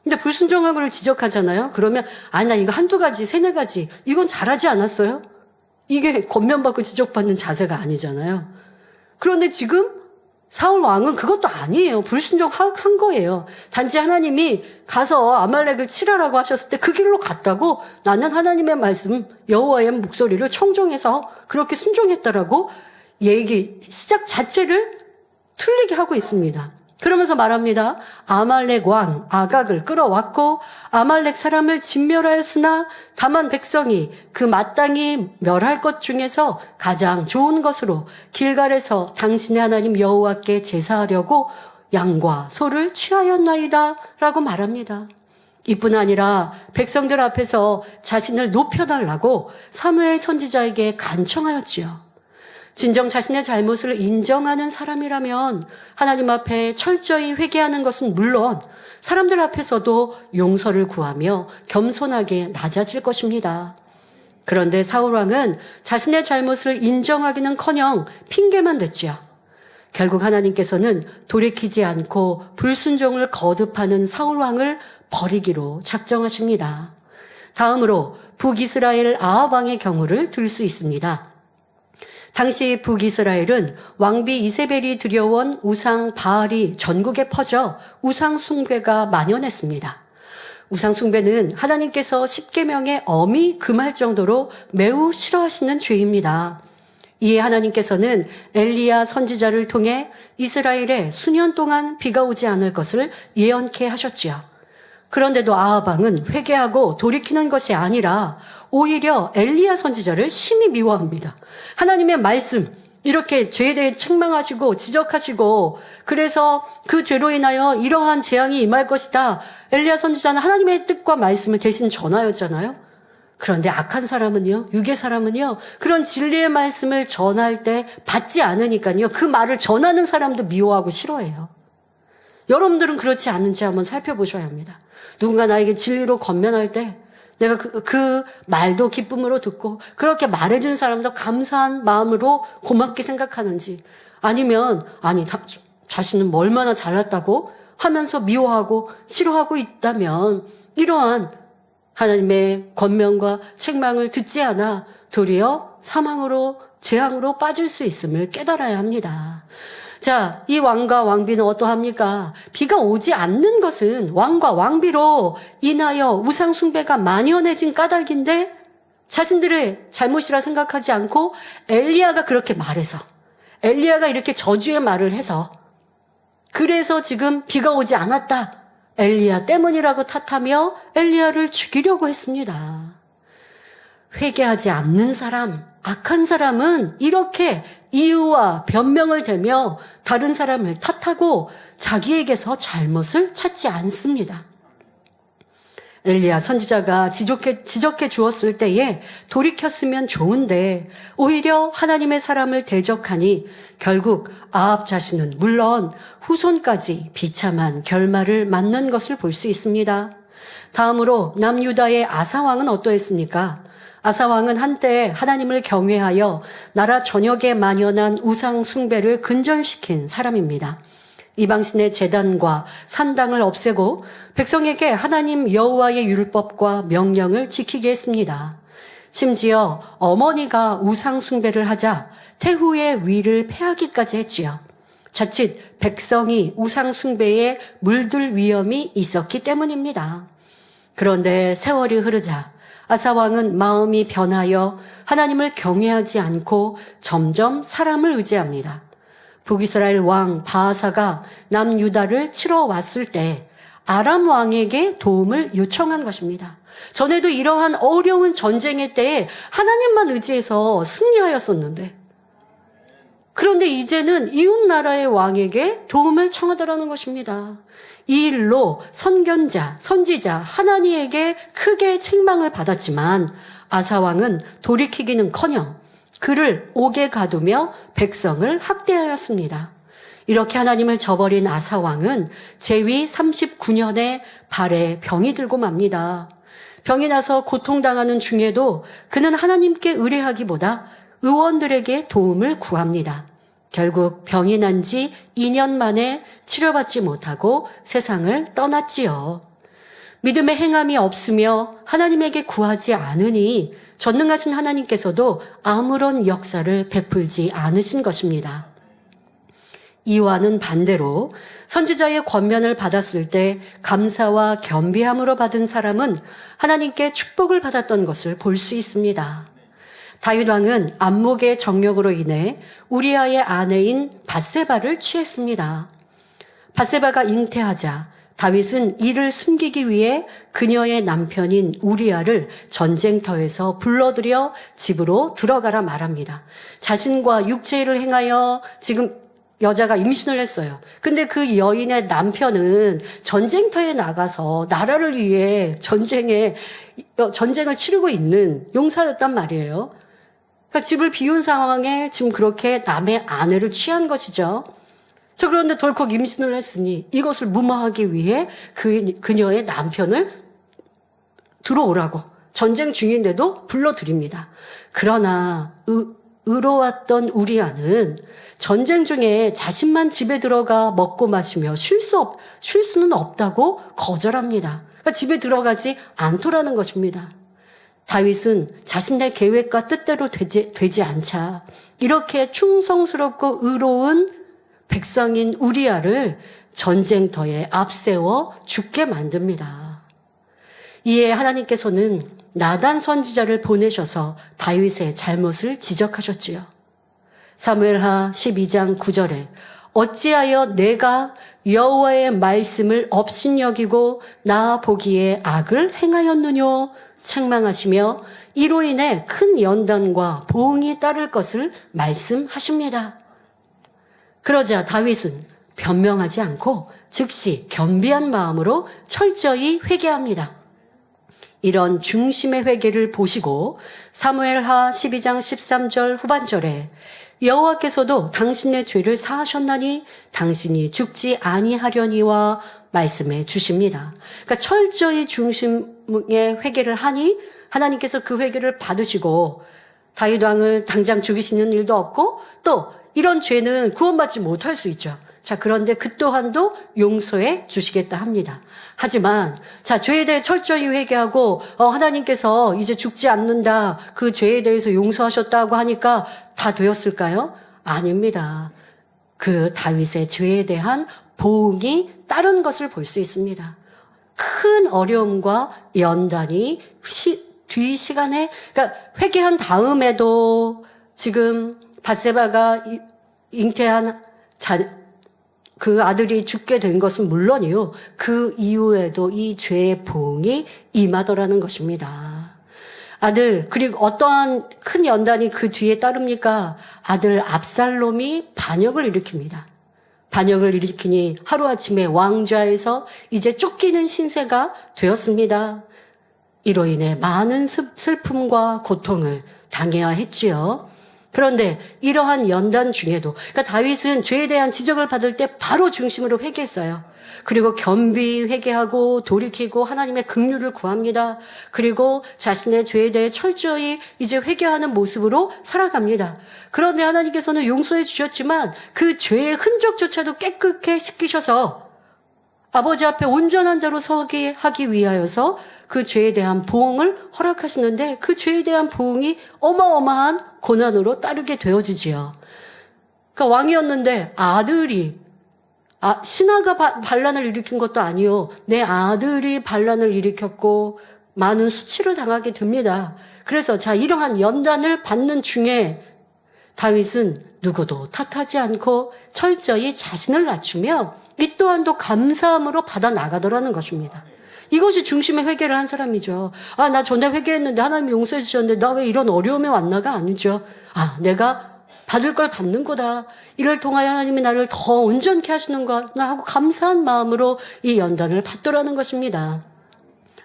근데 불순종한 걸 지적하잖아요. 그러면 나 이거 한두 가지, 3-4가지 이건 잘하지 않았어요? 이게 권면받고 지적받는 자세가 아니잖아요. 그런데 지금 사울 왕은 그것도 아니에요. 불순종한 거예요. 단지 하나님이 가서 아말렉을 치라라고 하셨을 때 그 길로 갔다고 나는 하나님의 말씀 여호와의 목소리를 청종해서 그렇게 순종했다라고 얘기 시작 자체를 틀리게 하고 있습니다. 그러면서 말합니다. 아말렉 왕 아각을 끌어왔고 아말렉 사람을 진멸하였으나 다만 백성이 그 마땅히 멸할 것 중에서 가장 좋은 것으로 길갈에서 당신의 하나님 여호와께 제사하려고 양과 소를 취하였나이다 라고 말합니다. 이뿐 아니라 백성들 앞에서 자신을 높여달라고 사무엘 선지자에게 간청하였지요. 진정 자신의 잘못을 인정하는 사람이라면 하나님 앞에 철저히 회개하는 것은 물론 사람들 앞에서도 용서를 구하며 겸손하게 낮아질 것입니다. 그런데 사울 왕은 자신의 잘못을 인정하기는커녕 핑계만 댔지요. 결국 하나님께서는 돌이키지 않고 불순종을 거듭하는 사울 왕을 버리기로 작정하십니다. 다음으로 북이스라엘 아합 왕의 경우를 들 수 있습니다. 당시 북이스라엘은 왕비 이세벨이 들여온 우상 바알이 전국에 퍼져 우상 숭배가 만연했습니다. 우상 숭배는 하나님께서 십계명에 엄히 금할 정도로 매우 싫어하시는 죄입니다. 이에 하나님께서는 엘리야 선지자를 통해 이스라엘에 수년 동안 비가 오지 않을 것을 예언케 하셨지요. 그런데도 아합 왕은 회개하고 돌이키는 것이 아니라 오히려 엘리야 선지자를 심히 미워합니다. 하나님의 말씀 이렇게 죄에 대해 책망하시고 지적하시고 그래서 그 죄로 인하여 이러한 재앙이 임할 것이다. 엘리야 선지자는 하나님의 뜻과 말씀을 대신 전하였잖아요. 그런데 악한 사람은요, 육의 사람은요, 그런 진리의 말씀을 전할 때 받지 않으니까요, 그 말을 전하는 사람도 미워하고 싫어해요. 여러분들은 그렇지 않은지 한번 살펴보셔야 합니다. 누군가 나에게 진리로 권면할 때 내가 그 말도 기쁨으로 듣고 그렇게 말해준 사람도 감사한 마음으로 고맙게 생각하는지 아니면 자신은 얼마나 잘났다고 하면서 미워하고 싫어하고 있다면 이러한 하나님의 권면과 책망을 듣지 않아 도리어 사망으로 재앙으로 빠질 수 있음을 깨달아야 합니다. 자, 이 왕과 왕비는 어떠합니까? 비가 오지 않는 것은 왕과 왕비로 인하여 우상 숭배가 만연해진 까닭인데 자신들의 잘못이라 생각하지 않고 엘리야가 그렇게 말해서 엘리야가 이렇게 저주의 말을 해서 그래서 지금 비가 오지 않았다. 엘리야 때문이라고 탓하며 엘리야를 죽이려고 했습니다. 회개하지 않는 사람, 악한 사람은 이렇게 이유와 변명을 대며 다른 사람을 탓하고 자기에게서 잘못을 찾지 않습니다. 엘리야 선지자가 지적해 주었을 때에 돌이켰으면 좋은데 오히려 하나님의 사람을 대적하니 결국 아합 자신은 물론 후손까지 비참한 결말을 맞는 것을 볼 수 있습니다. 다음으로 남유다의 아사왕은 어떠했습니까? 아사왕은 한때 하나님을 경외하여 나라 전역에 만연한 우상 숭배를 근절시킨 사람입니다. 이방신의 제단과 산당을 없애고 백성에게 하나님 여호와의 율법과 명령을 지키게 했습니다. 심지어 어머니가 우상 숭배를 하자 태후의 위를 폐하기까지 했지요. 자칫 백성이 우상 숭배에 물들 위험이 있었기 때문입니다. 그런데 세월이 흐르자 아사왕은 마음이 변하여 하나님을 경외하지 않고 점점 사람을 의지합니다. 북이스라엘 왕 바하사가 남유다를 치러 왔을 때 아람 왕에게 도움을 요청한 것입니다. 전에도 이러한 어려운 전쟁의 때에 하나님만 의지해서 승리하였었는데, 그런데 이제는 이웃 나라의 왕에게 도움을 청하더라는 것입니다. 이 일로 선견자, 선지자 하나니에게 크게 책망을 받았지만 아사왕은 돌이키기는커녕 그를 옥에 가두며 백성을 학대하였습니다. 이렇게 하나님을 저버린 아사왕은 제위 39년에 발에 병이 들고 맙니다. 병이 나서 고통당하는 중에도 그는 하나님께 의뢰하기보다 의원들에게 도움을 구합니다. 결국 병이 난 지 2년 만에 치료받지 못하고 세상을 떠났지요. 믿음의 행함이 없으며 하나님에게 구하지 않으니 전능하신 하나님께서도 아무런 역사를 베풀지 않으신 것입니다. 이와는 반대로 선지자의 권면을 받았을 때 감사와 겸비함으로 받은 사람은 하나님께 축복을 받았던 것을 볼 수 있습니다. 다윗 왕은 안목의 정력으로 인해 우리아의 아내인 밧세바를 취했습니다. 밧세바가 잉태하자 다윗은 이를 숨기기 위해 그녀의 남편인 우리아를 전쟁터에서 불러들여 집으로 들어가라 말합니다. 자신과 육체를 행하여 지금 여자가 임신을 했어요. 근데 그 여인의 남편은 전쟁터에 나가서 나라를 위해 전쟁을 치르고 있는 용사였단 말이에요. 그러니까 집을 비운 상황에 지금 그렇게 남의 아내를 취한 것이죠. 그런데 덜컥 임신을 했으니 이것을 무마하기 위해 그녀의 남편을 들어오라고 전쟁 중인데도 불러드립니다. 그러나 의로웠던 우리아는 전쟁 중에 자신만 집에 들어가 먹고 마시며 쉴 수는 없다고 거절합니다. 그러니까 집에 들어가지 않더라는 것입니다. 다윗은 자신의 계획과 뜻대로 되지 않자 이렇게 충성스럽고 의로운 백성인 우리아를 전쟁터에 앞세워 죽게 만듭니다. 이에 하나님께서는 나단 선지자를 보내셔서 다윗의 잘못을 지적하셨지요. 사무엘하 12장 9절에 어찌하여 내가 여호와의 말씀을 업신여기고 나 보기에 악을 행하였느냐 책망하시며 이로 인해 큰 연단과 보응이 따를 것을 말씀하십니다. 그러자 다윗은 변명하지 않고 즉시 겸비한 마음으로 철저히 회개합니다. 이런 중심의 회개를 보시고 사무엘하 12장 13절 후반절에 여호와께서도 당신의 죄를 사하셨나니 당신이 죽지 아니하려니와 말씀해 주십니다. 그러니까 철저히 중심의 회개를 하니 하나님께서 그 회개를 받으시고 다윗 왕을 당장 죽이시는 일도 없고 또 이런 죄는 구원받지 못할 수 있죠. 자, 그런데 그 또한도 용서해 주시겠다 합니다. 하지만 죄에 대해 철저히 회개하고 하나님께서 이제 죽지 않는다. 그 죄에 대해서 용서하셨다고 하니까 다 되었을까요? 아닙니다. 그 다윗의 죄에 대한 보응이 따른 것을 볼 수 있습니다. 큰 어려움과 연단이 뒤 시간에 그러니까 회개한 다음에도 지금 밧세바가 잉태한 그 아들이 죽게 된 것은 물론이요. 그 이후에도 이 죄의 보응이 임하더라는 것입니다. 그리고 어떠한 큰 연단이 그 뒤에 따릅니까? 아들 압살롬이 반역을 일으킵니다. 반역을 일으키니 하루아침에 왕좌에서 이제 쫓기는 신세가 되었습니다. 이로 인해 많은 슬픔과 고통을 당해야 했지요. 그런데 이러한 연단 중에도, 그러니까 다윗은 죄에 대한 지적을 받을 때 바로 중심으로 회개했어요. 그리고 겸비 회개하고 돌이키고 하나님의 긍휼을 구합니다. 그리고 자신의 죄에 대해 철저히 이제 회개하는 모습으로 살아갑니다. 그런데 하나님께서는 용서해 주셨지만 그 죄의 흔적조차도 깨끗게 씻기셔서 아버지 앞에 온전한 자로 서게 하기 위하여서 그 죄에 대한 보응을 허락하시는데 그 죄에 대한 보응이 어마어마한 고난으로 따르게 되어지지요. 그러니까 왕이었는데 아들이 신하가 반란을 일으킨 것도 아니요. 내 아들이 반란을 일으켰고 많은 수치를 당하게 됩니다. 그래서 이러한 연단을 받는 중에 다윗은 누구도 탓하지 않고 철저히 자신을 낮추며 이 또한도 감사함으로 받아 나가더라는 것입니다. 이것이 중심의 회개를 한 사람이죠. 나 전에 회개했는데 하나님이 용서해 주셨는데 나 왜 이런 어려움에 왔나가 아니죠. 내가 받을 걸 받는 거다. 이를 통하여 하나님이 나를 더 온전케 하시는 거나 하고 감사한 마음으로 이 연단을 받더라는 것입니다.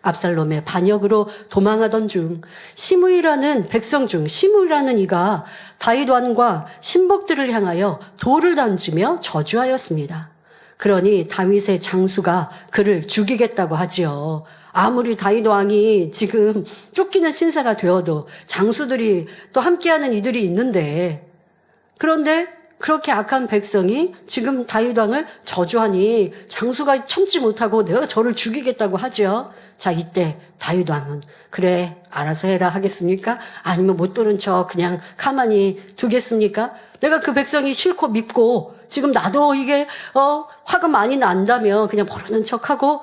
압살롬의 반역으로 도망하던 중 시므이라는 백성 중 시므이라는 이가 다윗 왕과 신복들을 향하여 돌을 던지며 저주하였습니다. 그러니 다윗의 장수가 그를 죽이겠다고 하지요. 아무리 다윗 왕이 지금 쫓기는 신세가 되어도 장수들이 또 함께하는 이들이 있는데, 그런데 그렇게 악한 백성이 지금 다윗 왕을 저주하니 장수가 참지 못하고 내가 저를 죽이겠다고 하죠. 이때 다윗 왕은 그래 알아서 해라 하겠습니까? 아니면 못 들은 척 그냥 가만히 두겠습니까? 내가 그 백성이 싫고 밉고 지금 나도 이게 화가 많이 난다면 그냥 모르는 척하고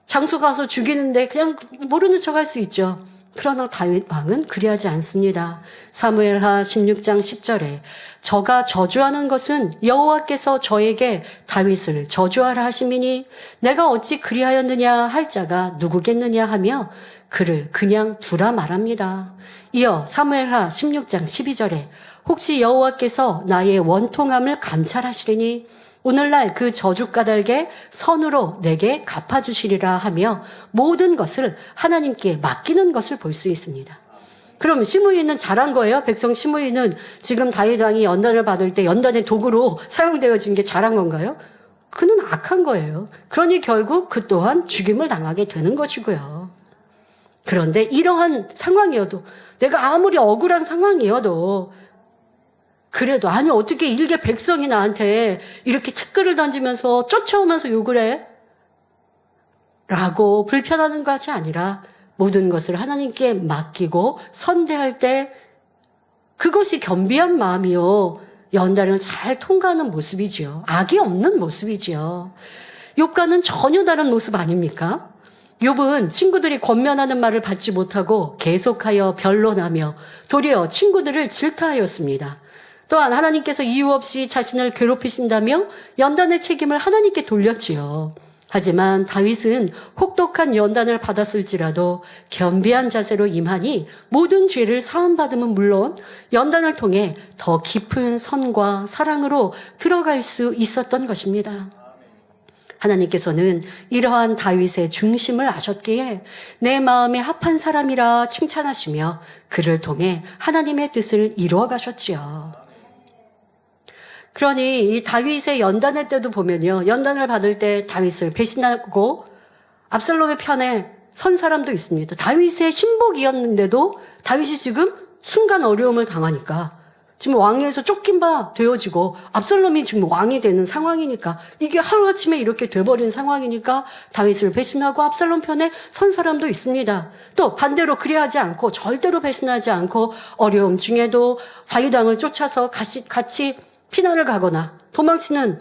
장수 가서 죽이는데 그냥 모르는 척 할 수 있죠. 그러나 다윗 왕은 그리하지 않습니다. 사무엘하 16장 10절에 저가 저주하는 것은 여호와께서 저에게 다윗을 저주하라 하심이니 내가 어찌 그리하였느냐 할 자가 누구겠느냐 하며 그를 그냥 두라 말합니다. 이어 사무엘하 16장 12절에 혹시 여호와께서 나의 원통함을 감찰하시리니 오늘날 그 저주 까닭에 선으로 내게 갚아주시리라 하며 모든 것을 하나님께 맡기는 것을 볼 수 있습니다. 그럼 시므이는 잘한 거예요? 백성 시므이는 지금 다윗 왕이 연단을 받을 때 연단의 도구로 사용되어진 게 잘한 건가요? 그는 악한 거예요. 그러니 결국 그 또한 죽임을 당하게 되는 것이고요. 그런데 이러한 상황이어도, 내가 아무리 억울한 상황이어도 그래도 어떻게 일개 백성이 나한테 이렇게 티끌을 던지면서 쫓아오면서 욕을 해? 라고 불편하는 것이 아니라 모든 것을 하나님께 맡기고 선대할 때 그것이 겸비한 마음이요. 연단을 잘 통과하는 모습이지요. 악이 없는 모습이지요. 욥과는 전혀 다른 모습 아닙니까? 욥은 친구들이 권면하는 말을 받지 못하고 계속하여 변론하며 도리어 친구들을 질타하였습니다. 또한 하나님께서 이유 없이 자신을 괴롭히신다며 연단의 책임을 하나님께 돌렸지요. 하지만 다윗은 혹독한 연단을 받았을지라도 겸비한 자세로 임하니 모든 죄를 사함받음은 물론 연단을 통해 더 깊은 선과 사랑으로 들어갈 수 있었던 것입니다. 하나님께서는 이러한 다윗의 중심을 아셨기에 내 마음에 합한 사람이라 칭찬하시며 그를 통해 하나님의 뜻을 이루어 가셨지요. 그러니 이 다윗의 연단의 때도 보면요. 연단을 받을 때 다윗을 배신하고 압살롬의 편에 선 사람도 있습니다. 다윗의 신복이었는데도 다윗이 지금 순간 어려움을 당하니까 지금 왕위에서 쫓긴 바 되어지고 압살롬이 지금 왕이 되는 상황이니까 이게 하루아침에 이렇게 돼버린 상황이니까 다윗을 배신하고 압살롬 편에 선 사람도 있습니다. 또 반대로 그리하지 않고 절대로 배신하지 않고 어려움 중에도 다윗 왕을 쫓아서 같이 피난을 가거나 도망치는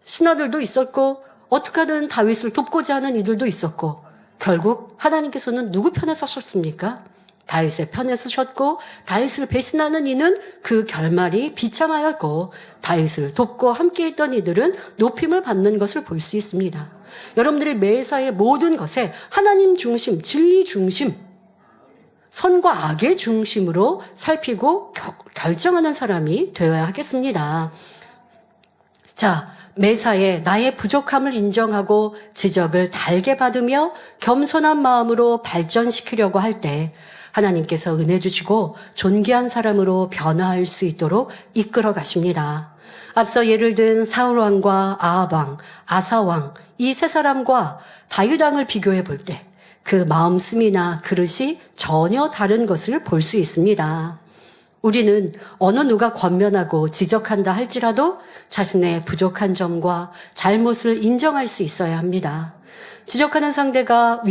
신하들도 있었고 어떻게 하든 다윗을 돕고자 하는 이들도 있었고 결국 하나님께서는 누구 편에 서셨습니까? 다윗의 편에 서셨고 다윗을 배신하는 이는 그 결말이 비참하였고 다윗을 돕고 함께했던 이들은 높임을 받는 것을 볼 수 있습니다. 여러분들이 매사의 모든 것에 하나님 중심, 진리 중심, 선과 악의 중심으로 살피고 결정하는 사람이 되어야 하겠습니다. 매사에 나의 부족함을 인정하고 지적을 달게 받으며 겸손한 마음으로 발전시키려고 할 때 하나님께서 은혜 주시고 존귀한 사람으로 변화할 수 있도록 이끌어 가십니다. 앞서 예를 든 사울왕과 아합왕, 아사왕 이 세 사람과 다윗왕을 비교해 볼 때 그 마음씀이나 그릇이 전혀 다른 것을 볼 수 있습니다. 우리는 어느 누가 권면하고 지적한다 할지라도 자신의 부족한 점과 잘못을 인정할 수 있어야 합니다. 지적하는 상대가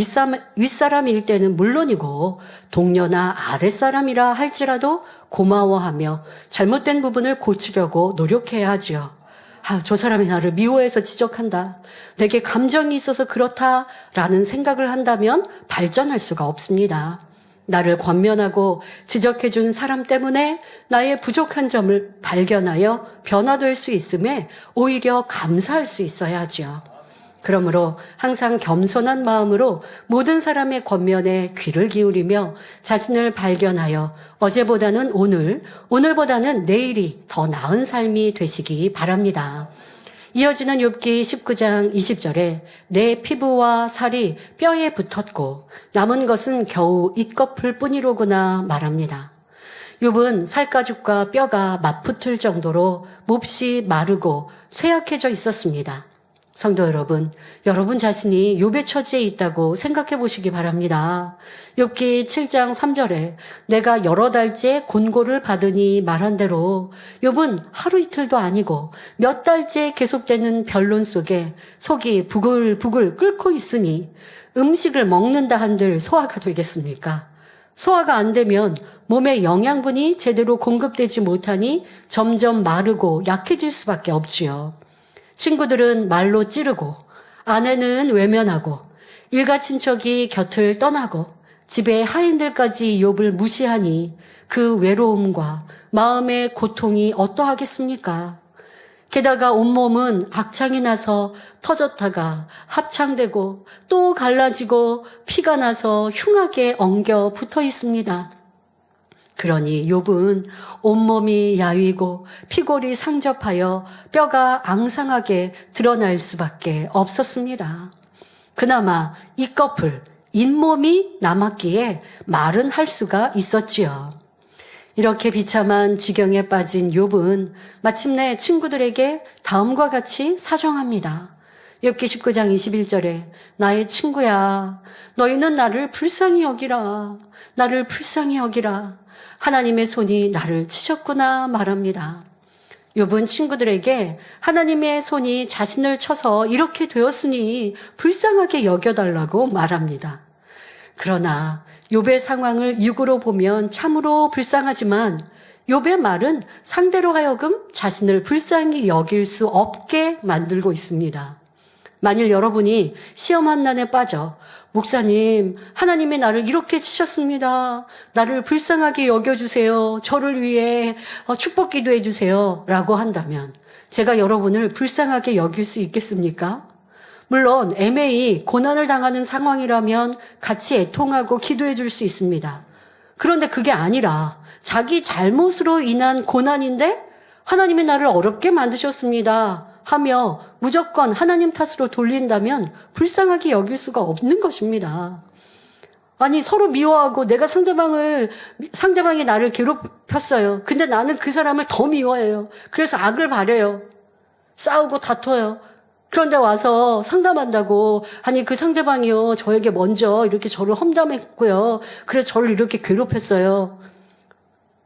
윗사람일 때는 물론이고 동료나 아랫사람이라 할지라도 고마워하며 잘못된 부분을 고치려고 노력해야 하지요. 저 사람이 나를 미워해서 지적한다. 내게 감정이 있어서 그렇다라는 생각을 한다면 발전할 수가 없습니다. 나를 권면하고 지적해준 사람 때문에 나의 부족한 점을 발견하여 변화될 수 있음에 오히려 감사할 수 있어야 하지요. 그러므로 항상 겸손한 마음으로 모든 사람의 권면에 귀를 기울이며 자신을 발견하여 어제보다는 오늘, 오늘보다는 내일이 더 나은 삶이 되시기 바랍니다. 이어지는 욥기 19장 20절에 내 피부와 살이 뼈에 붙었고 남은 것은 겨우 잇꺼풀 뿐이로구나 말합니다. 욥은 살가죽과 뼈가 맞붙을 정도로 몹시 마르고 쇠약해져 있었습니다. 성도 여러분, 여러분 자신이 욥의 처지에 있다고 생각해 보시기 바랍니다. 욥기 7장 3절에 내가 여러 달째 곤고를 받으니 말한 대로 욥은 하루 이틀도 아니고 몇 달째 계속되는 변론 속에 속이 부글부글 끓고 있으니 음식을 먹는다 한들 소화가 되겠습니까? 소화가 안 되면 몸에 영양분이 제대로 공급되지 못하니 점점 마르고 약해질 수밖에 없지요. 친구들은 말로 찌르고 아내는 외면하고 일가 친척이 곁을 떠나고 집에 하인들까지 욥을 무시하니 그 외로움과 마음의 고통이 어떠하겠습니까? 게다가 온몸은 악창이 나서 터졌다가 합창되고 또 갈라지고 피가 나서 흉하게 엉겨 붙어 있습니다. 그러니 욥은 온몸이 야위고 피골이 상접하여 뼈가 앙상하게 드러날 수밖에 없었습니다. 그나마 잇꺼풀, 잇몸이 남았기에 말은 할 수가 있었지요. 이렇게 비참한 지경에 빠진 욥은 마침내 친구들에게 다음과 같이 사정합니다. 욥기 19장 21절에 나의 친구야, 너희는 나를 불쌍히 여기라. 나를 불쌍히 여기라. 하나님의 손이 나를 치셨구나 말합니다. 욥은 친구들에게 하나님의 손이 자신을 쳐서 이렇게 되었으니 불쌍하게 여겨달라고 말합니다. 그러나 욥의 상황을 육으로 보면 참으로 불쌍하지만 욥의 말은 상대로 하여금 자신을 불쌍히 여길 수 없게 만들고 있습니다. 만일 여러분이 시험 환난에 빠져 목사님, 하나님이 나를 이렇게 치셨습니다. 나를 불쌍하게 여겨주세요. 저를 위해 축복 기도해 주세요. 라고 한다면 제가 여러분을 불쌍하게 여길 수 있겠습니까? 물론 애매히 고난을 당하는 상황이라면 같이 애통하고 기도해 줄 수 있습니다. 그런데 그게 아니라 자기 잘못으로 인한 고난인데 하나님이 나를 어렵게 만드셨습니다 하며 무조건 하나님 탓으로 돌린다면 불쌍하게 여길 수가 없는 것입니다. 아니, 서로 미워하고 내가 상대방이 나를 괴롭혔어요. 근데 나는 그 사람을 더 미워해요. 그래서 악을 바래요. 싸우고 다퉈요. 그런데 와서 상담한다고, 아니, 그 상대방이요, 저에게 먼저 이렇게 저를 험담했고요. 그래서 저를 이렇게 괴롭혔어요.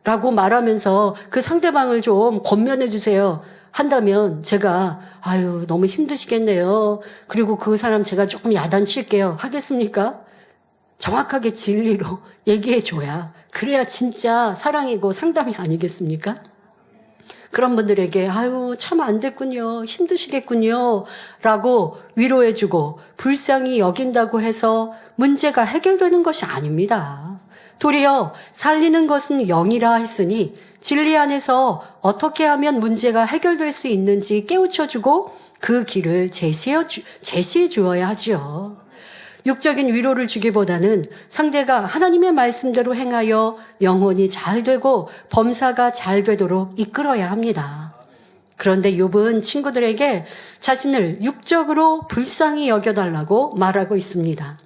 라고 말하면서 그 상대방을 좀 권면해 주세요. 한다면 제가 아유 너무 힘드시겠네요. 그리고 그 사람 제가 조금 야단칠게요. 하겠습니까? 정확하게 진리로 얘기해 줘야 그래야 진짜 사랑이고 상담이 아니겠습니까? 그런 분들에게 아유 참 안 됐군요. 힘드시겠군요. 라고 위로해 주고 불쌍히 여긴다고 해서 문제가 해결되는 것이 아닙니다. 도리어 살리는 것은 영이라 했으니 진리 안에서 어떻게 하면 문제가 해결될 수 있는지 깨우쳐주고 그 길을 제시해 주어야 하죠. 육적인 위로를 주기보다는 상대가 하나님의 말씀대로 행하여 영혼이 잘 되고 범사가 잘 되도록 이끌어야 합니다. 그런데 욥은 친구들에게 자신을 육적으로 불쌍히 여겨달라고 말하고 있습니다.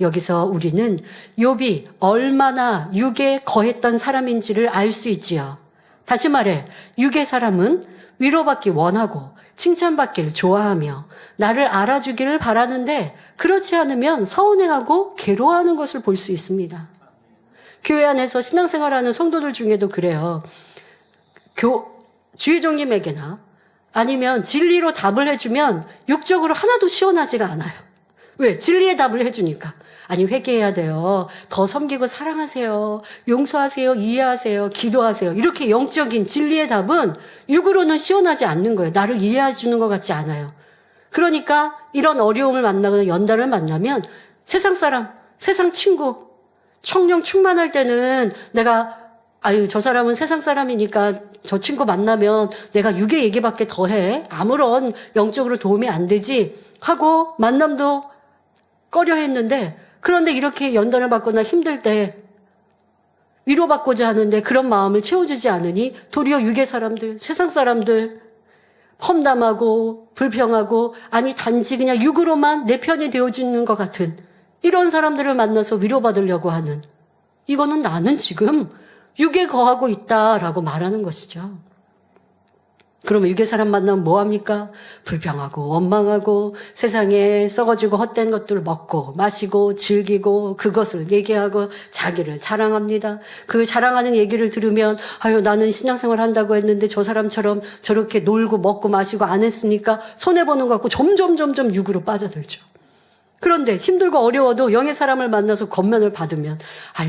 여기서 우리는 욥이 얼마나 육에 거했던 사람인지를 알 수 있지요. 다시 말해 육의 사람은 위로받기 원하고 칭찬받기를 좋아하며 나를 알아주기를 바라는데 그렇지 않으면 서운해하고 괴로워하는 것을 볼 수 있습니다. 교회 안에서 신앙생활하는 성도들 중에도 그래요. 주의종님에게나 아니면 진리로 답을 해주면 육적으로 하나도 시원하지가 않아요. 왜? 진리의 답을 해주니까. 아니, 회개해야 돼요. 더 섬기고 사랑하세요. 용서하세요. 이해하세요. 기도하세요. 이렇게 영적인 진리의 답은 육으로는 시원하지 않는 거예요. 나를 이해해 주는 것 같지 않아요. 그러니까 이런 어려움을 만나거나 연단을 만나면 세상 사람, 세상 친구, 청령 충만할 때는 내가 저 사람은 세상 사람이니까 저 친구 만나면 내가 육의 얘기밖에 더 해. 아무런 영적으로 도움이 안 되지 하고 만남도 꺼려 했는데 그런데 이렇게 연단을 받거나 힘들 때 위로받고자 하는데 그런 마음을 채워주지 않으니 도리어 육의 사람들, 세상 사람들 험담하고 불평하고 아니 단지 그냥 육으로만 내 편이 되어주는 것 같은 이런 사람들을 만나서 위로받으려고 하는 이거는 나는 지금 육에 거하고 있다라고 말하는 것이죠. 그러면 육의 사람 만나면 뭐합니까? 불평하고 원망하고 세상에 썩어지고 헛된 것들을 먹고 마시고 즐기고 그것을 얘기하고 자기를 자랑합니다. 그 자랑하는 얘기를 들으면 나는 신앙생활 한다고 했는데 저 사람처럼 저렇게 놀고 먹고 마시고 안 했으니까 손해보는 것 같고 점점 육으로 빠져들죠. 그런데 힘들고 어려워도 영의 사람을 만나서 권면을 받으면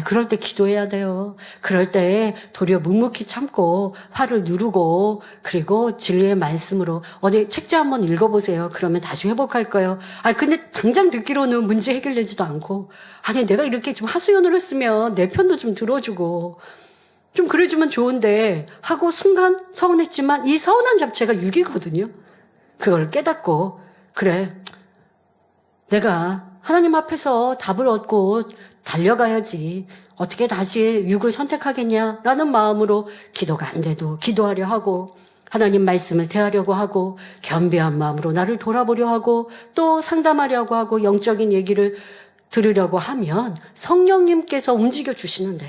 그럴 때 기도해야 돼요. 그럴 때 도리어 묵묵히 참고 화를 누르고 그리고 진리의 말씀으로 어디 책자 한번 읽어보세요. 그러면 다시 회복할 거예요. 근데 당장 듣기로는 문제 해결되지도 않고 내가 이렇게 좀 하소연을 했으면 내 편도 좀 들어주고 좀 그래주면 좋은데 하고 순간 서운했지만 이 서운한 잡채가 육이거든요. 그걸 깨닫고 그래 내가 하나님 앞에서 답을 얻고 달려가야지 어떻게 다시 육을 선택하겠냐라는 마음으로 기도가 안 돼도 기도하려 하고 하나님 말씀을 대하려고 하고 겸비한 마음으로 나를 돌아보려 하고 또 상담하려고 하고 영적인 얘기를 들으려고 하면 성령님께서 움직여 주시는데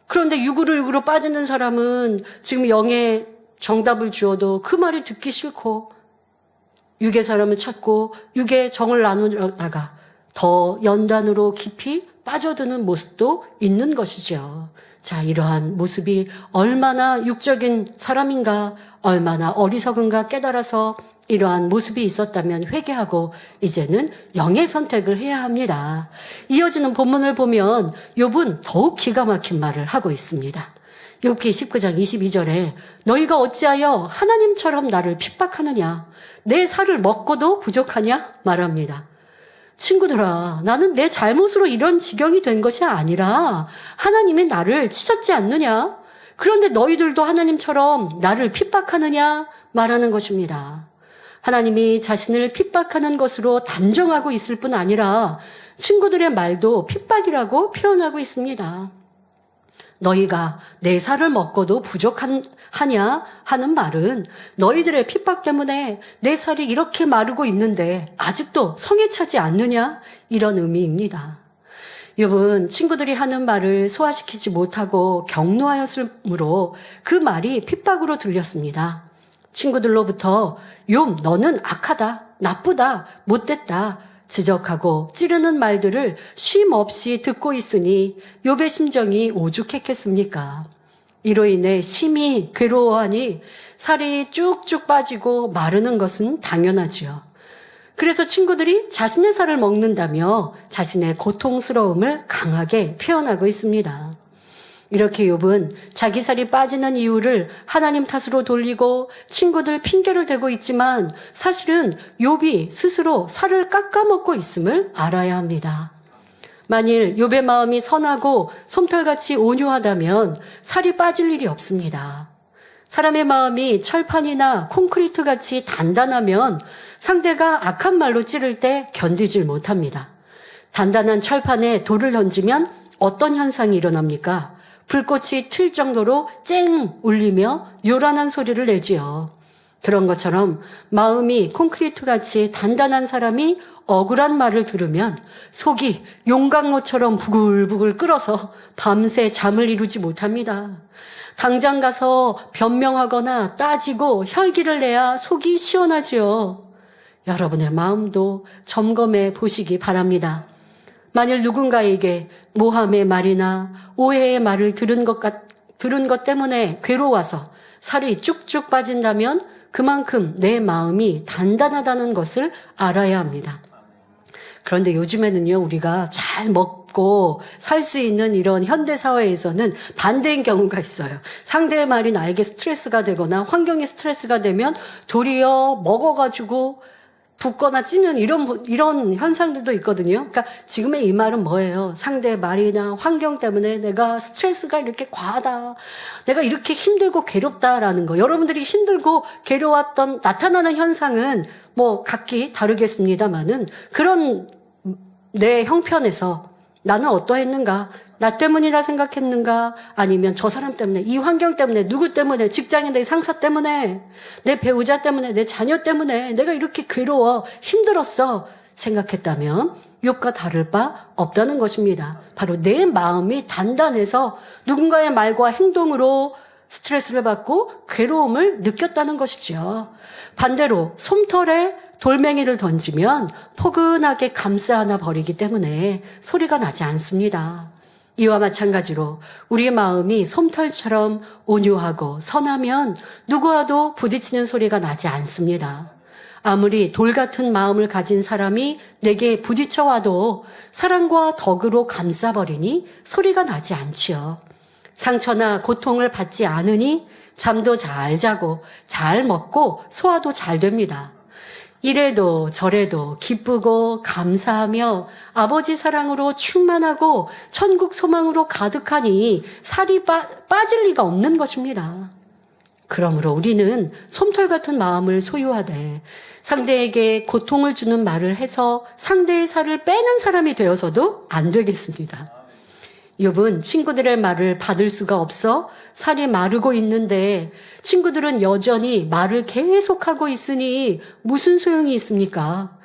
그런데 육으로 빠지는 사람은 지금 영의 정답을 주어도 그 말을 듣기 싫고 육의 사람을 찾고 육의 정을 나누다가 더 연단으로 깊이 빠져드는 모습도 있는 것이죠. 자, 이러한 모습이 얼마나 육적인 사람인가, 얼마나 어리석은가 깨달아서 이러한 모습이 있었다면 회개하고 이제는 영의 선택을 해야 합니다. 이어지는 본문을 보면 욥은 더욱 기가 막힌 말을 하고 있습니다. 욥기 19장 22절에 너희가 어찌하여 하나님처럼 나를 핍박하느냐 내 살을 먹고도 부족하냐 말합니다. 친구들아, 나는 내 잘못으로 이런 지경이 된 것이 아니라 하나님이 나를 치셨지 않느냐? 그런데 너희들도 하나님처럼 나를 핍박하느냐 말하는 것입니다. 하나님이 자신을 핍박하는 것으로 단정하고 있을 뿐 아니라 친구들의 말도 핍박이라고 표현하고 있습니다. 너희가 내 살을 먹고도 부족하냐 하는 말은 너희들의 핍박 때문에 내 살이 이렇게 마르고 있는데 아직도 성에 차지 않느냐 이런 의미입니다. 욥은 친구들이 하는 말을 소화시키지 못하고 격노하였으므로 그 말이 핍박으로 들렸습니다. 친구들로부터 욥 너는 악하다, 나쁘다, 못됐다 지적하고 찌르는 말들을 쉼 없이 듣고 있으니 욥의 심정이 오죽했겠습니까? 이로 인해 심히 괴로워하니 살이 쭉쭉 빠지고 마르는 것은 당연하지요. 그래서 친구들이 자신의 살을 먹는다며 자신의 고통스러움을 강하게 표현하고 있습니다. 이렇게 욥은 자기 살이 빠지는 이유를 하나님 탓으로 돌리고 친구들 핑계를 대고 있지만 사실은 욥이 스스로 살을 깎아먹고 있음을 알아야 합니다. 만일 욥의 마음이 선하고 솜털같이 온유하다면 살이 빠질 일이 없습니다. 사람의 마음이 철판이나 콘크리트같이 단단하면 상대가 악한 말로 찌를 때 견디질 못합니다. 단단한 철판에 돌을 던지면 어떤 현상이 일어납니까? 불꽃이 튈 정도로 쨍 울리며 요란한 소리를 내지요. 그런 것처럼 마음이 콘크리트같이 단단한 사람이 억울한 말을 들으면 속이 용광로처럼 부글부글 끓어서 밤새 잠을 이루지 못합니다. 당장 가서 변명하거나 따지고 혈기를 내야 속이 시원하지요. 여러분의 마음도 점검해 보시기 바랍니다. 만일 누군가에게 모함의 말이나 오해의 말을 들은 것 때문에 괴로워서 살이 쭉쭉 빠진다면 그만큼 내 마음이 단단하다는 것을 알아야 합니다. 그런데 요즘에는요, 우리가 잘 먹고 살 수 있는 이런 현대사회에서는 반대인 경우가 있어요. 상대의 말이 나에게 스트레스가 되거나 환경이 스트레스가 되면 도리어 먹어가지고 붓거나 찌는 이런 현상들도 있거든요. 그러니까 지금의 이 말은 뭐예요? 상대의 말이나 환경 때문에 내가 스트레스가 이렇게 과하다. 내가 이렇게 힘들고 괴롭다라는 거. 여러분들이 힘들고 괴로웠던 나타나는 현상은 뭐 각기 다르겠습니다만은 그런 내 형편에서 나는 어떠했는가? 나 때문이라 생각했는가? 아니면 저 사람 때문에, 이 환경 때문에, 누구 때문에, 직장인 내 상사 때문에, 내 배우자 때문에, 내 자녀 때문에 내가 이렇게 괴로워, 힘들었어 생각했다면 욥과 다를 바 없다는 것입니다. 바로 내 마음이 단단해서 누군가의 말과 행동으로 스트레스를 받고 괴로움을 느꼈다는 것이죠. 반대로 솜털에 돌멩이를 던지면 포근하게 감싸 안아 버리기 때문에 소리가 나지 않습니다. 이와 마찬가지로 우리의 마음이 솜털처럼 온유하고 선하면 누구와도 부딪히는 소리가 나지 않습니다. 아무리 돌 같은 마음을 가진 사람이 내게 부딪혀와도 사랑과 덕으로 감싸버리니 소리가 나지 않지요. 상처나 고통을 받지 않으니 잠도 잘 자고 잘 먹고 소화도 잘 됩니다. 이래도 저래도 기쁘고 감사하며 아버지 사랑으로 충만하고 천국 소망으로 가득하니 살이 빠질 리가 없는 것입니다. 그러므로 우리는 솜털 같은 마음을 소유하되 상대에게 고통을 주는 말을 해서 상대의 살을 빼는 사람이 되어서도 안 되겠습니다. 욥은 친구들의 말을 받을 수가 없어 살이 마르고 있는데 친구들은 여전히 말을 계속하고 있으니 무슨 소용이 있습니까?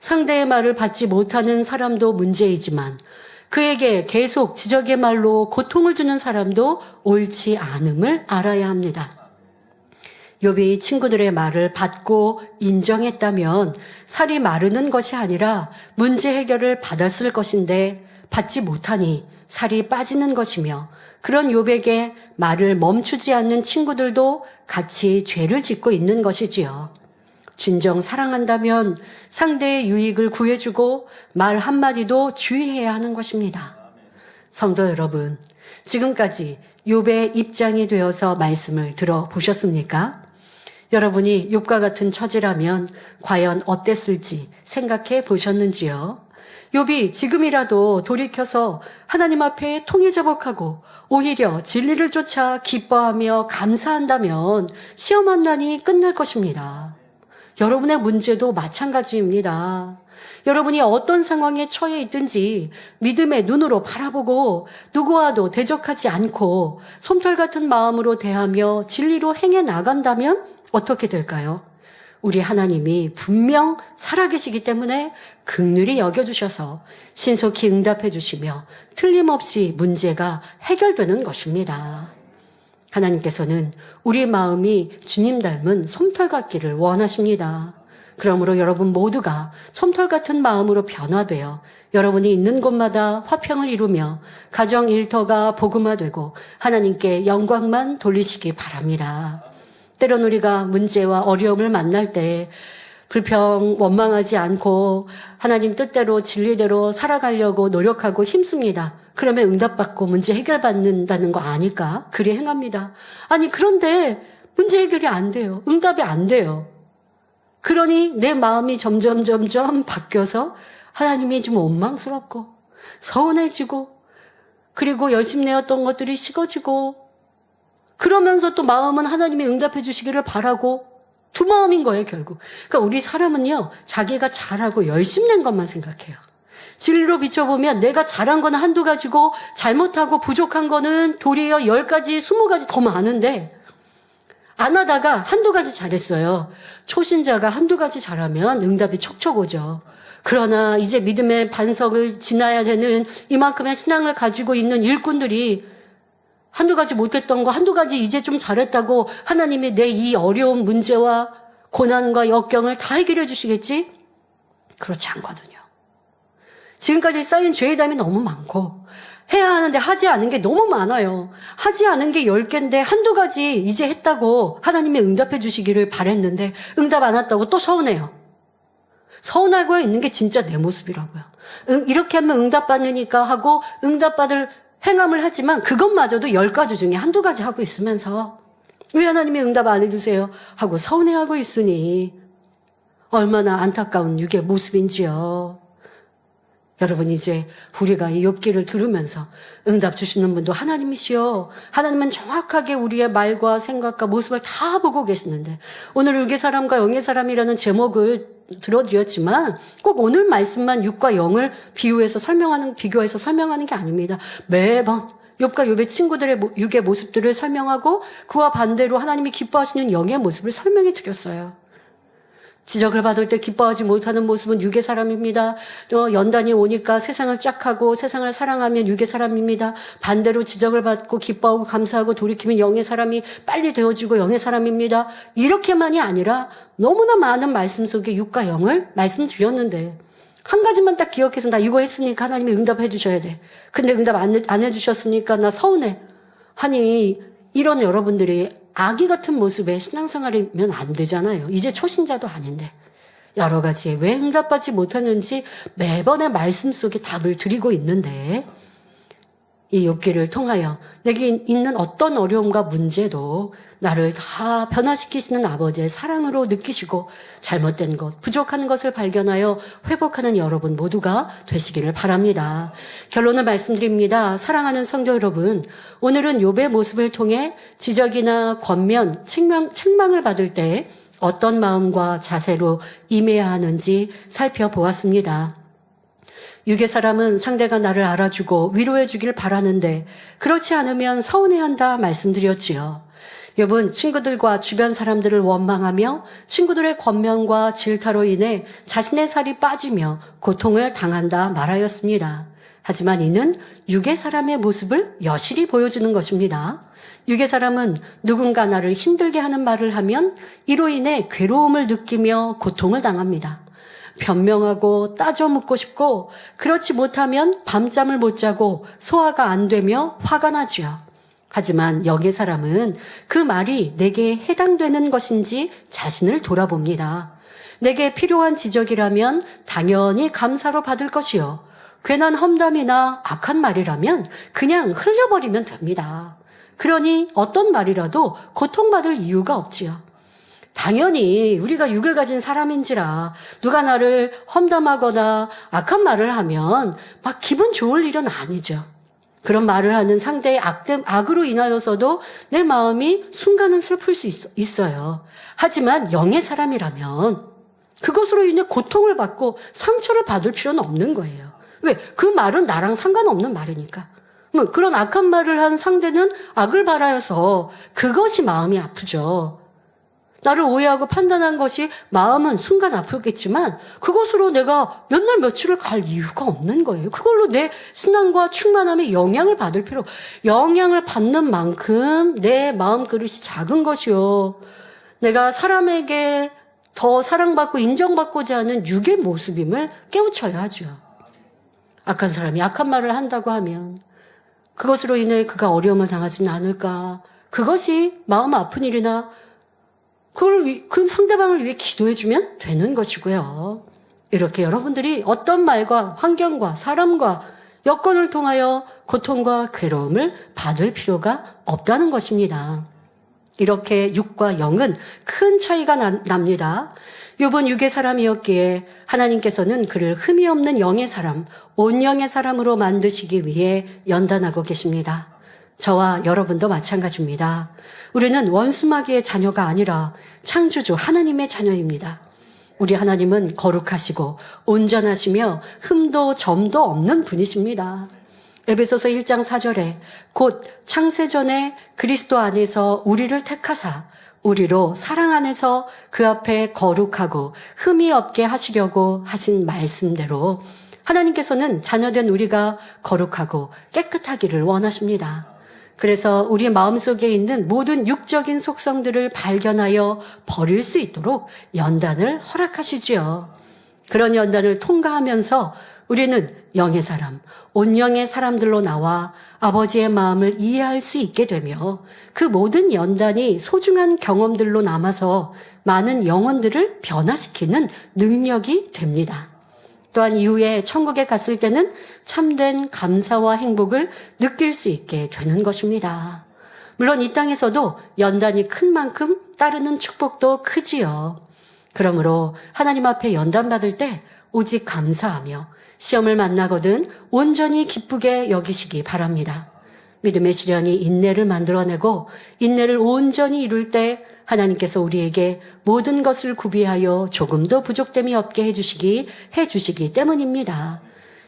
상대의 말을 받지 못하는 사람도 문제이지만 그에게 계속 지적의 말로 고통을 주는 사람도 옳지 않음을 알아야 합니다. 욥이 친구들의 말을 받고 인정했다면 살이 마르는 것이 아니라 문제 해결을 받았을 것인데 받지 못하니 살이 빠지는 것이며 그런 욥에게 말을 멈추지 않는 친구들도 같이 죄를 짓고 있는 것이지요. 진정 사랑한다면 상대의 유익을 구해주고 말 한마디도 주의해야 하는 것입니다. 성도 여러분, 지금까지 욥의 입장이 되어서 말씀을 들어보셨습니까? 여러분이 욥과 같은 처지라면 과연 어땠을지 생각해 보셨는지요? 욥이 지금이라도 돌이켜서 하나님 앞에 통회자복하고 오히려 진리를 쫓아 기뻐하며 감사한다면 시험 한 난이 끝날 것입니다. 여러분의 문제도 마찬가지입니다. 여러분이 어떤 상황에 처해 있든지 믿음의 눈으로 바라보고 누구와도 대적하지 않고 솜털 같은 마음으로 대하며 진리로 행해 나간다면 어떻게 될까요? 우리 하나님이 분명 살아계시기 때문에 긍휼히 여겨주셔서 신속히 응답해 주시며 틀림없이 문제가 해결되는 것입니다. 하나님께서는 우리 마음이 주님 닮은 솜털 같기를 원하십니다. 그러므로 여러분 모두가 솜털 같은 마음으로 변화되어 여러분이 있는 곳마다 화평을 이루며 가정 일터가 복음화되고 하나님께 영광만 돌리시기 바랍니다. 때론 우리가 문제와 어려움을 만날 때 불평, 원망하지 않고 하나님 뜻대로 진리대로 살아가려고 노력하고 힘씁니다. 그러면 응답받고 문제 해결받는다는 거 아닐까? 그리 행합니다. 아니 그런데 문제 해결이 안 돼요. 응답이 안 돼요. 그러니 내 마음이 점점 바뀌어서 하나님이 좀 원망스럽고 서운해지고 그리고 열심 내었던 것들이 식어지고 그러면서 또 마음은 하나님이 응답해 주시기를 바라고 두 마음인 거예요, 결국. 그러니까 우리 사람은요, 자기가 잘하고 열심 낸 것만 생각해요. 진리로 비춰보면 내가 잘한 거는 한두 가지고 잘못하고 부족한 거는 도리어 10가지, 20가지 더 많은데 안 하다가 한두 가지 잘했어요. 초신자가 한두 가지 잘하면 응답이 척척 오죠. 그러나 이제 믿음의 반석을 지나야 되는 이만큼의 신앙을 가지고 있는 일꾼들이 한두 가지 못했던 거, 한두 가지 이제 좀 잘했다고 하나님이 내 이 어려운 문제와 고난과 역경을 다 해결해 주시겠지? 그렇지 않거든요. 지금까지 쌓인 죄의 담이 너무 많고 해야 하는데 하지 않은 게 너무 많아요. 하지 않은 게 10개인데 한두 가지 이제 했다고 하나님이 응답해 주시기를 바랬는데 응답 안 왔다고 또 서운해요. 서운하고 있는 게 진짜 내 모습이라고요. 이렇게 하면 응답받으니까 하고 응답받을 행함을 하지만 그것마저도 10가지 중에 한두 가지 하고 있으면서 왜 하나님이 응답 안 해주세요? 하고 서운해하고 있으니 얼마나 안타까운 육의 모습인지요. 여러분 이제 우리가 이 욥기를 들으면서 응답 주시는 분도 하나님이시요. 하나님은 정확하게 우리의 말과 생각과 모습을 다 보고 계시는데 오늘 육의 사람과 영의 사람이라는 제목을 들어드렸지만 꼭 오늘 말씀만 육과 영을 비교해서 설명하는 게 아닙니다. 매번 욥과 욥의 친구들의 육의 모습들을 설명하고 그와 반대로 하나님이 기뻐하시는 영의 모습을 설명해 드렸어요. 지적을 받을 때 기뻐하지 못하는 모습은 육의 사람입니다. 연단이 오니까 세상을 짝하고 세상을 사랑하면 육의 사람입니다. 반대로 지적을 받고 기뻐하고 감사하고 돌이키면 영의 사람이 빨리 되어지고 영의 사람입니다. 이렇게만이 아니라 너무나 많은 말씀 속에 육과 영을 말씀드렸는데 한 가지만 딱 기억해서 나 이거 했으니까 하나님이 응답해 주셔야 돼. 근데 응답 안 해주셨으니까 나 서운해. 하니 이런 여러분들이 아기 같은 모습의 신앙생활이면 안 되잖아요. 이제 초신자도 아닌데. 여러 가지에 왜 응답받지 못하는지 매번의 말씀 속에 답을 드리고 있는데 이 욥기를 통하여 내게 있는 어떤 어려움과 문제도 나를 다 변화시키시는 아버지의 사랑으로 느끼시고 잘못된 것, 부족한 것을 발견하여 회복하는 여러분 모두가 되시기를 바랍니다. 결론을 말씀드립니다. 사랑하는 성도 여러분, 오늘은 욥의 모습을 통해 지적이나 권면, 책망을 받을 때 어떤 마음과 자세로 임해야 하는지 살펴보았습니다. 육의 사람은 상대가 나를 알아주고 위로해 주길 바라는데 그렇지 않으면 서운해한다 말씀드렸지요. 욥은 친구들과 주변 사람들을 원망하며 친구들의 권면과 질타로 인해 자신의 살이 빠지며 고통을 당한다 말하였습니다. 하지만 이는 육의 사람의 모습을 여실히 보여주는 것입니다. 육의 사람은 누군가 나를 힘들게 하는 말을 하면 이로 인해 괴로움을 느끼며 고통을 당합니다. 변명하고 따져 묻고 싶고 그렇지 못하면 밤잠을 못 자고 소화가 안 되며 화가 나지요. 하지만 영의 사람은 그 말이 내게 해당되는 것인지 자신을 돌아봅니다. 내게 필요한 지적이라면 당연히 감사로 받을 것이요. 괜한 험담이나 악한 말이라면 그냥 흘려버리면 됩니다. 그러니 어떤 말이라도 고통받을 이유가 없지요. 당연히 우리가 육을 가진 사람인지라 누가 나를 험담하거나 악한 말을 하면 막 기분 좋을 일은 아니죠. 그런 말을 하는 상대의 악으로 인하여서도 내 마음이 순간은 슬플 수 있어요. 하지만 영의 사람이라면 그것으로 인해 고통을 받고 상처를 받을 필요는 없는 거예요. 왜? 그 말은 나랑 상관없는 말이니까. 그런 악한 말을 한 상대는 악을 바라여서 그것이 마음이 아프죠. 나를 오해하고 판단한 것이 마음은 순간 아프겠지만 그것으로 내가 몇 날 며칠을 갈 이유가 없는 거예요. 그걸로 내 신앙과 충만함에 영향을 받는 만큼 내 마음 그릇이 작은 것이요. 내가 사람에게 더 사랑받고 인정받고자 하는 육의 모습임을 깨우쳐야 하죠. 악한 사람이 악한 말을 한다고 하면 그것으로 인해 그가 어려움을 당하지는 않을까. 그것이 마음 아픈 일이나 그럼 상대방을 위해 기도해주면 되는 것이고요. 이렇게 여러분들이 어떤 말과 환경과 사람과 여건을 통하여 고통과 괴로움을 받을 필요가 없다는 것입니다. 이렇게 육과 영은 큰 차이가 납니다. 욥은 육의 사람이었기에 하나님께서는 그를 흠이 없는 영의 사람, 온 영의 사람으로 만드시기 위해 연단하고 계십니다. 저와 여러분도 마찬가지입니다. 우리는 원수마귀의 자녀가 아니라 창조주 하나님의 자녀입니다. 우리 하나님은 거룩하시고 온전하시며 흠도 점도 없는 분이십니다. 에베소서 1장 4절에 곧 창세전에 그리스도 안에서 우리를 택하사 우리로 사랑 안에서 그 앞에 거룩하고 흠이 없게 하시려고 하신 말씀대로 하나님께서는 자녀된 우리가 거룩하고 깨끗하기를 원하십니다. 그래서 우리 마음속에 있는 모든 육적인 속성들을 발견하여 버릴 수 있도록 연단을 허락하시지요. 그런 연단을 통과하면서 우리는 영의 사람, 온영의 사람들로 나와 아버지의 마음을 이해할 수 있게 되며 그 모든 연단이 소중한 경험들로 남아서 많은 영혼들을 변화시키는 능력이 됩니다. 또한 이후에 천국에 갔을 때는 참된 감사와 행복을 느낄 수 있게 되는 것입니다. 물론 이 땅에서도 연단이 큰 만큼 따르는 축복도 크지요. 그러므로 하나님 앞에 연단받을 때 오직 감사하며 시험을 만나거든 온전히 기쁘게 여기시기 바랍니다. 믿음의 시련이 인내를 만들어내고 인내를 온전히 이룰 때 하나님께서 우리에게 모든 것을 구비하여 조금도 부족됨이 없게 해주시기 때문입니다.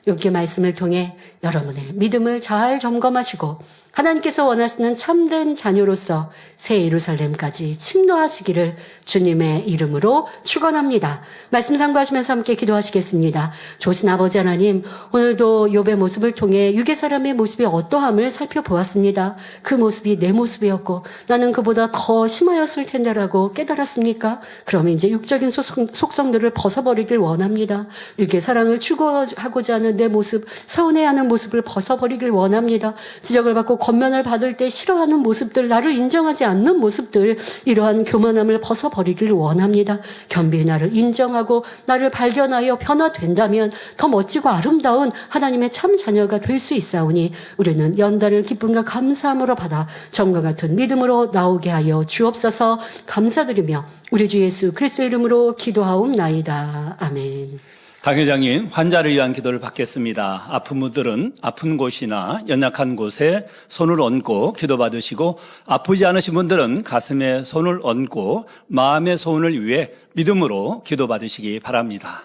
욥기 말씀을 통해 여러분의 믿음을 잘 점검하시고 하나님께서 원하시는 참된 자녀로서 새 예루살렘까지 침노하시기를 주님의 이름으로 축원합니다. 말씀 상고하시면서 함께 기도하시겠습니다. 좋으신 아버지 하나님, 오늘도 욥의 모습을 통해 유괴 사람의 모습이 어떠함을 살펴보았습니다. 그 모습이 내 모습이었고 나는 그보다 더 심하였을 텐데라고 깨달았습니까? 그럼 이제 육적인 속성들을 벗어버리길 원합니다. 유괴 사랑을 추구하고자 하는 내 모습, 서운해하는 모습을 벗어버리길 원합니다. 지적을 받고 권면을 받을 때 싫어하는 모습들, 나를 인정하지 않는 모습들, 이러한 교만함을 벗어버리길 원합니다. 겸비히 나를 인정하고 나를 발견하여 변화된다면 더 멋지고 아름다운 하나님의 참 자녀가 될 수 있사오니 우리는 연단을 기쁨과 감사함으로 받아 전과 같은 믿음으로 나오게 하여 주옵소서. 감사드리며 우리 주 예수 그리스도의 이름으로 기도하옵나이다. 아멘. 당회장님, 환자를 위한 기도를 받겠습니다. 아픈 분들은 아픈 곳이나 연약한 곳에 손을 얹고 기도받으시고 아프지 않으신 분들은 가슴에 손을 얹고 마음의 소원을 위해 믿음으로 기도받으시기 바랍니다.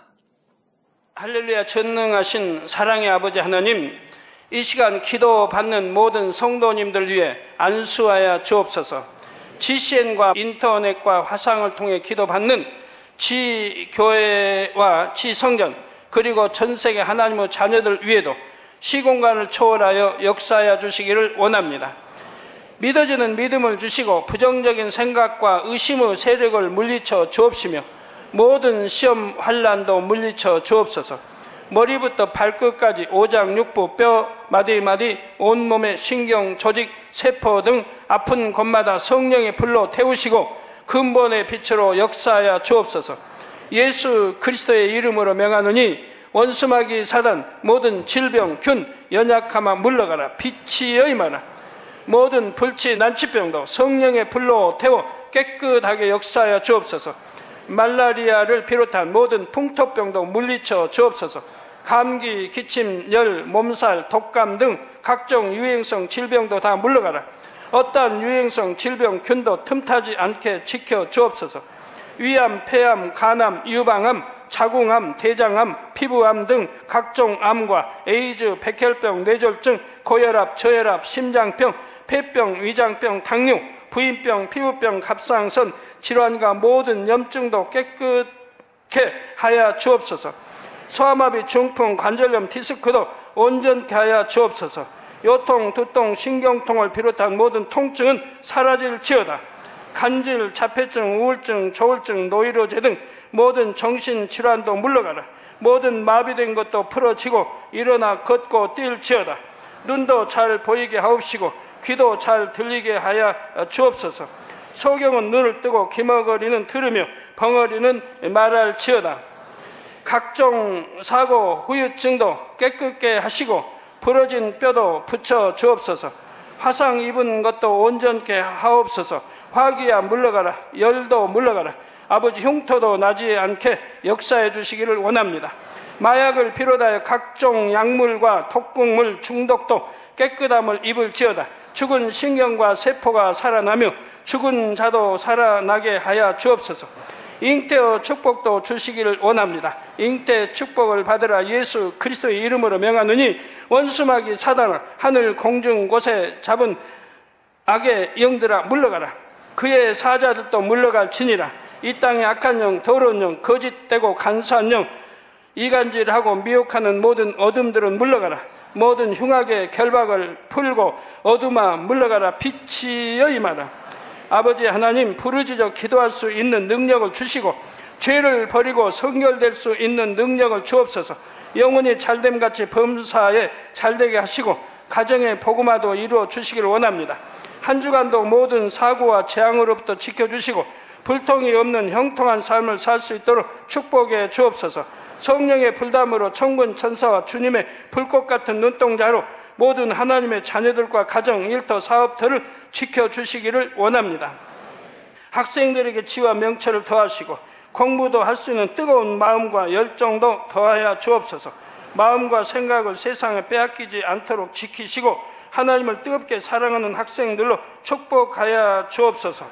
할렐루야. 전능하신 사랑의 아버지 하나님, 이 시간 기도받는 모든 성도님들 위해 안수하여 주옵소서. GCN과 인터넷과 화상을 통해 기도받는 지교회와 지성전 그리고 전세계 하나님의 자녀들 위에도 시공간을 초월하여 역사하여 주시기를 원합니다. 믿어지는 믿음을 주시고 부정적인 생각과 의심의 세력을 물리쳐 주옵시며 모든 시험 환난도 물리쳐 주옵소서. 머리부터 발끝까지 오장육부 뼈 마디마디 온몸의 신경 조직 세포 등 아픈 곳마다 성령의 불로 태우시고 근본의 빛으로 역사하여 주옵소서. 예수 그리스도의 이름으로 명하노니 원수마귀 사단 모든 질병 균 연약함아 물러가라. 빛이여 임하라. 모든 불치 난치병도 성령의 불로 태워 깨끗하게 역사하여 주옵소서. 말라리아를 비롯한 모든 풍토병도 물리쳐 주옵소서. 감기, 기침, 열, 몸살, 독감 등 각종 유행성 질병도 다 물러가라. 어떠한 유행성 질병 균도 틈타지 않게 지켜 주옵소서. 위암, 폐암, 간암, 유방암, 자궁암, 대장암, 피부암 등 각종 암과 에이즈, 백혈병, 뇌졸중, 고혈압, 저혈압, 심장병, 폐병, 위장병, 당뇨, 부인병, 피부병, 갑상선 질환과 모든 염증도 깨끗게 하여 주옵소서. 소아마비, 중풍, 관절염, 디스크도 온전케 하여 주옵소서. 요통, 두통, 신경통을 비롯한 모든 통증은 사라질지어다. 간질, 자폐증, 우울증, 조울증, 노이로제 등 모든 정신질환도 물러가라. 모든 마비된 것도 풀어지고 일어나 걷고 뛸지어다. 눈도 잘 보이게 하옵시고 귀도 잘 들리게 하여 주옵소서. 소경은 눈을 뜨고 기머거리는 들으며 벙어리는 말할지어다. 각종 사고, 후유증도 깨끗게 하시고 부러진 뼈도 붙여 주옵소서. 화상 입은 것도 온전케 하옵소서. 화기야 물러가라. 열도 물러가라. 아버지 흉터도 나지 않게 역사해 주시기를 원합니다. 마약을 비롯하여 각종 약물과 독극물 중독도 깨끗함을 입을지어다. 죽은 신경과 세포가 살아나며 죽은 자도 살아나게 하여 주옵소서. 잉태의 축복도 주시기를 원합니다. 잉태 축복을 받으라 예수 그리스도의 이름으로 명하느니 원수마귀 사단아 하늘 공중 곳에 잡은 악의 영들아 물러가라. 그의 사자들도 물러갈지니라. 이 땅의 악한 영, 더러운 영, 거짓되고 간사한 영, 이간질하고 미혹하는 모든 어둠들은 물러가라. 모든 흉악의 결박을 풀고 어둠아 물러가라. 빛이여 임하라. 아버지 하나님, 부르짖어 기도할 수 있는 능력을 주시고 죄를 버리고 성결될 수 있는 능력을 주옵소서. 영혼이 잘됨같이 범사에 잘되게 하시고 가정의 복음화도 이루어 주시기를 원합니다. 한 주간도 모든 사고와 재앙으로부터 지켜주시고 불통이 없는 형통한 삶을 살 수 있도록 축복해 주옵소서. 성령의 불담으로 천군 천사와 주님의 불꽃 같은 눈동자로 모든 하나님의 자녀들과 가정, 일터, 사업터를 지켜주시기를 원합니다. 학생들에게 지와 명철을 더하시고 공부도 할 수 있는 뜨거운 마음과 열정도 더하여 주옵소서. 마음과 생각을 세상에 빼앗기지 않도록 지키시고 하나님을 뜨겁게 사랑하는 학생들로 축복하여 주옵소서.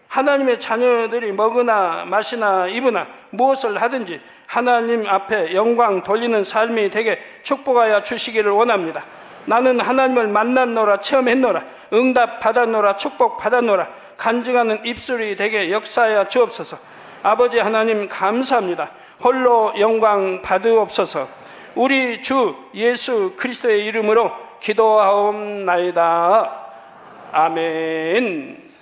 하나님의 자녀들이 먹으나 마시나 입으나 무엇을 하든지 하나님 앞에 영광 돌리는 삶이 되게 축복하여 주시기를 원합니다. 나는 하나님을 만났노라, 체험했노라, 응답 받았노라, 축복 받았노라, 간증하는 입술이 되게 역사하여 주옵소서. 아버지 하나님 감사합니다. 홀로 영광 받으옵소서. 우리 주 예수 그리스도의 이름으로 기도하옵나이다. 아멘.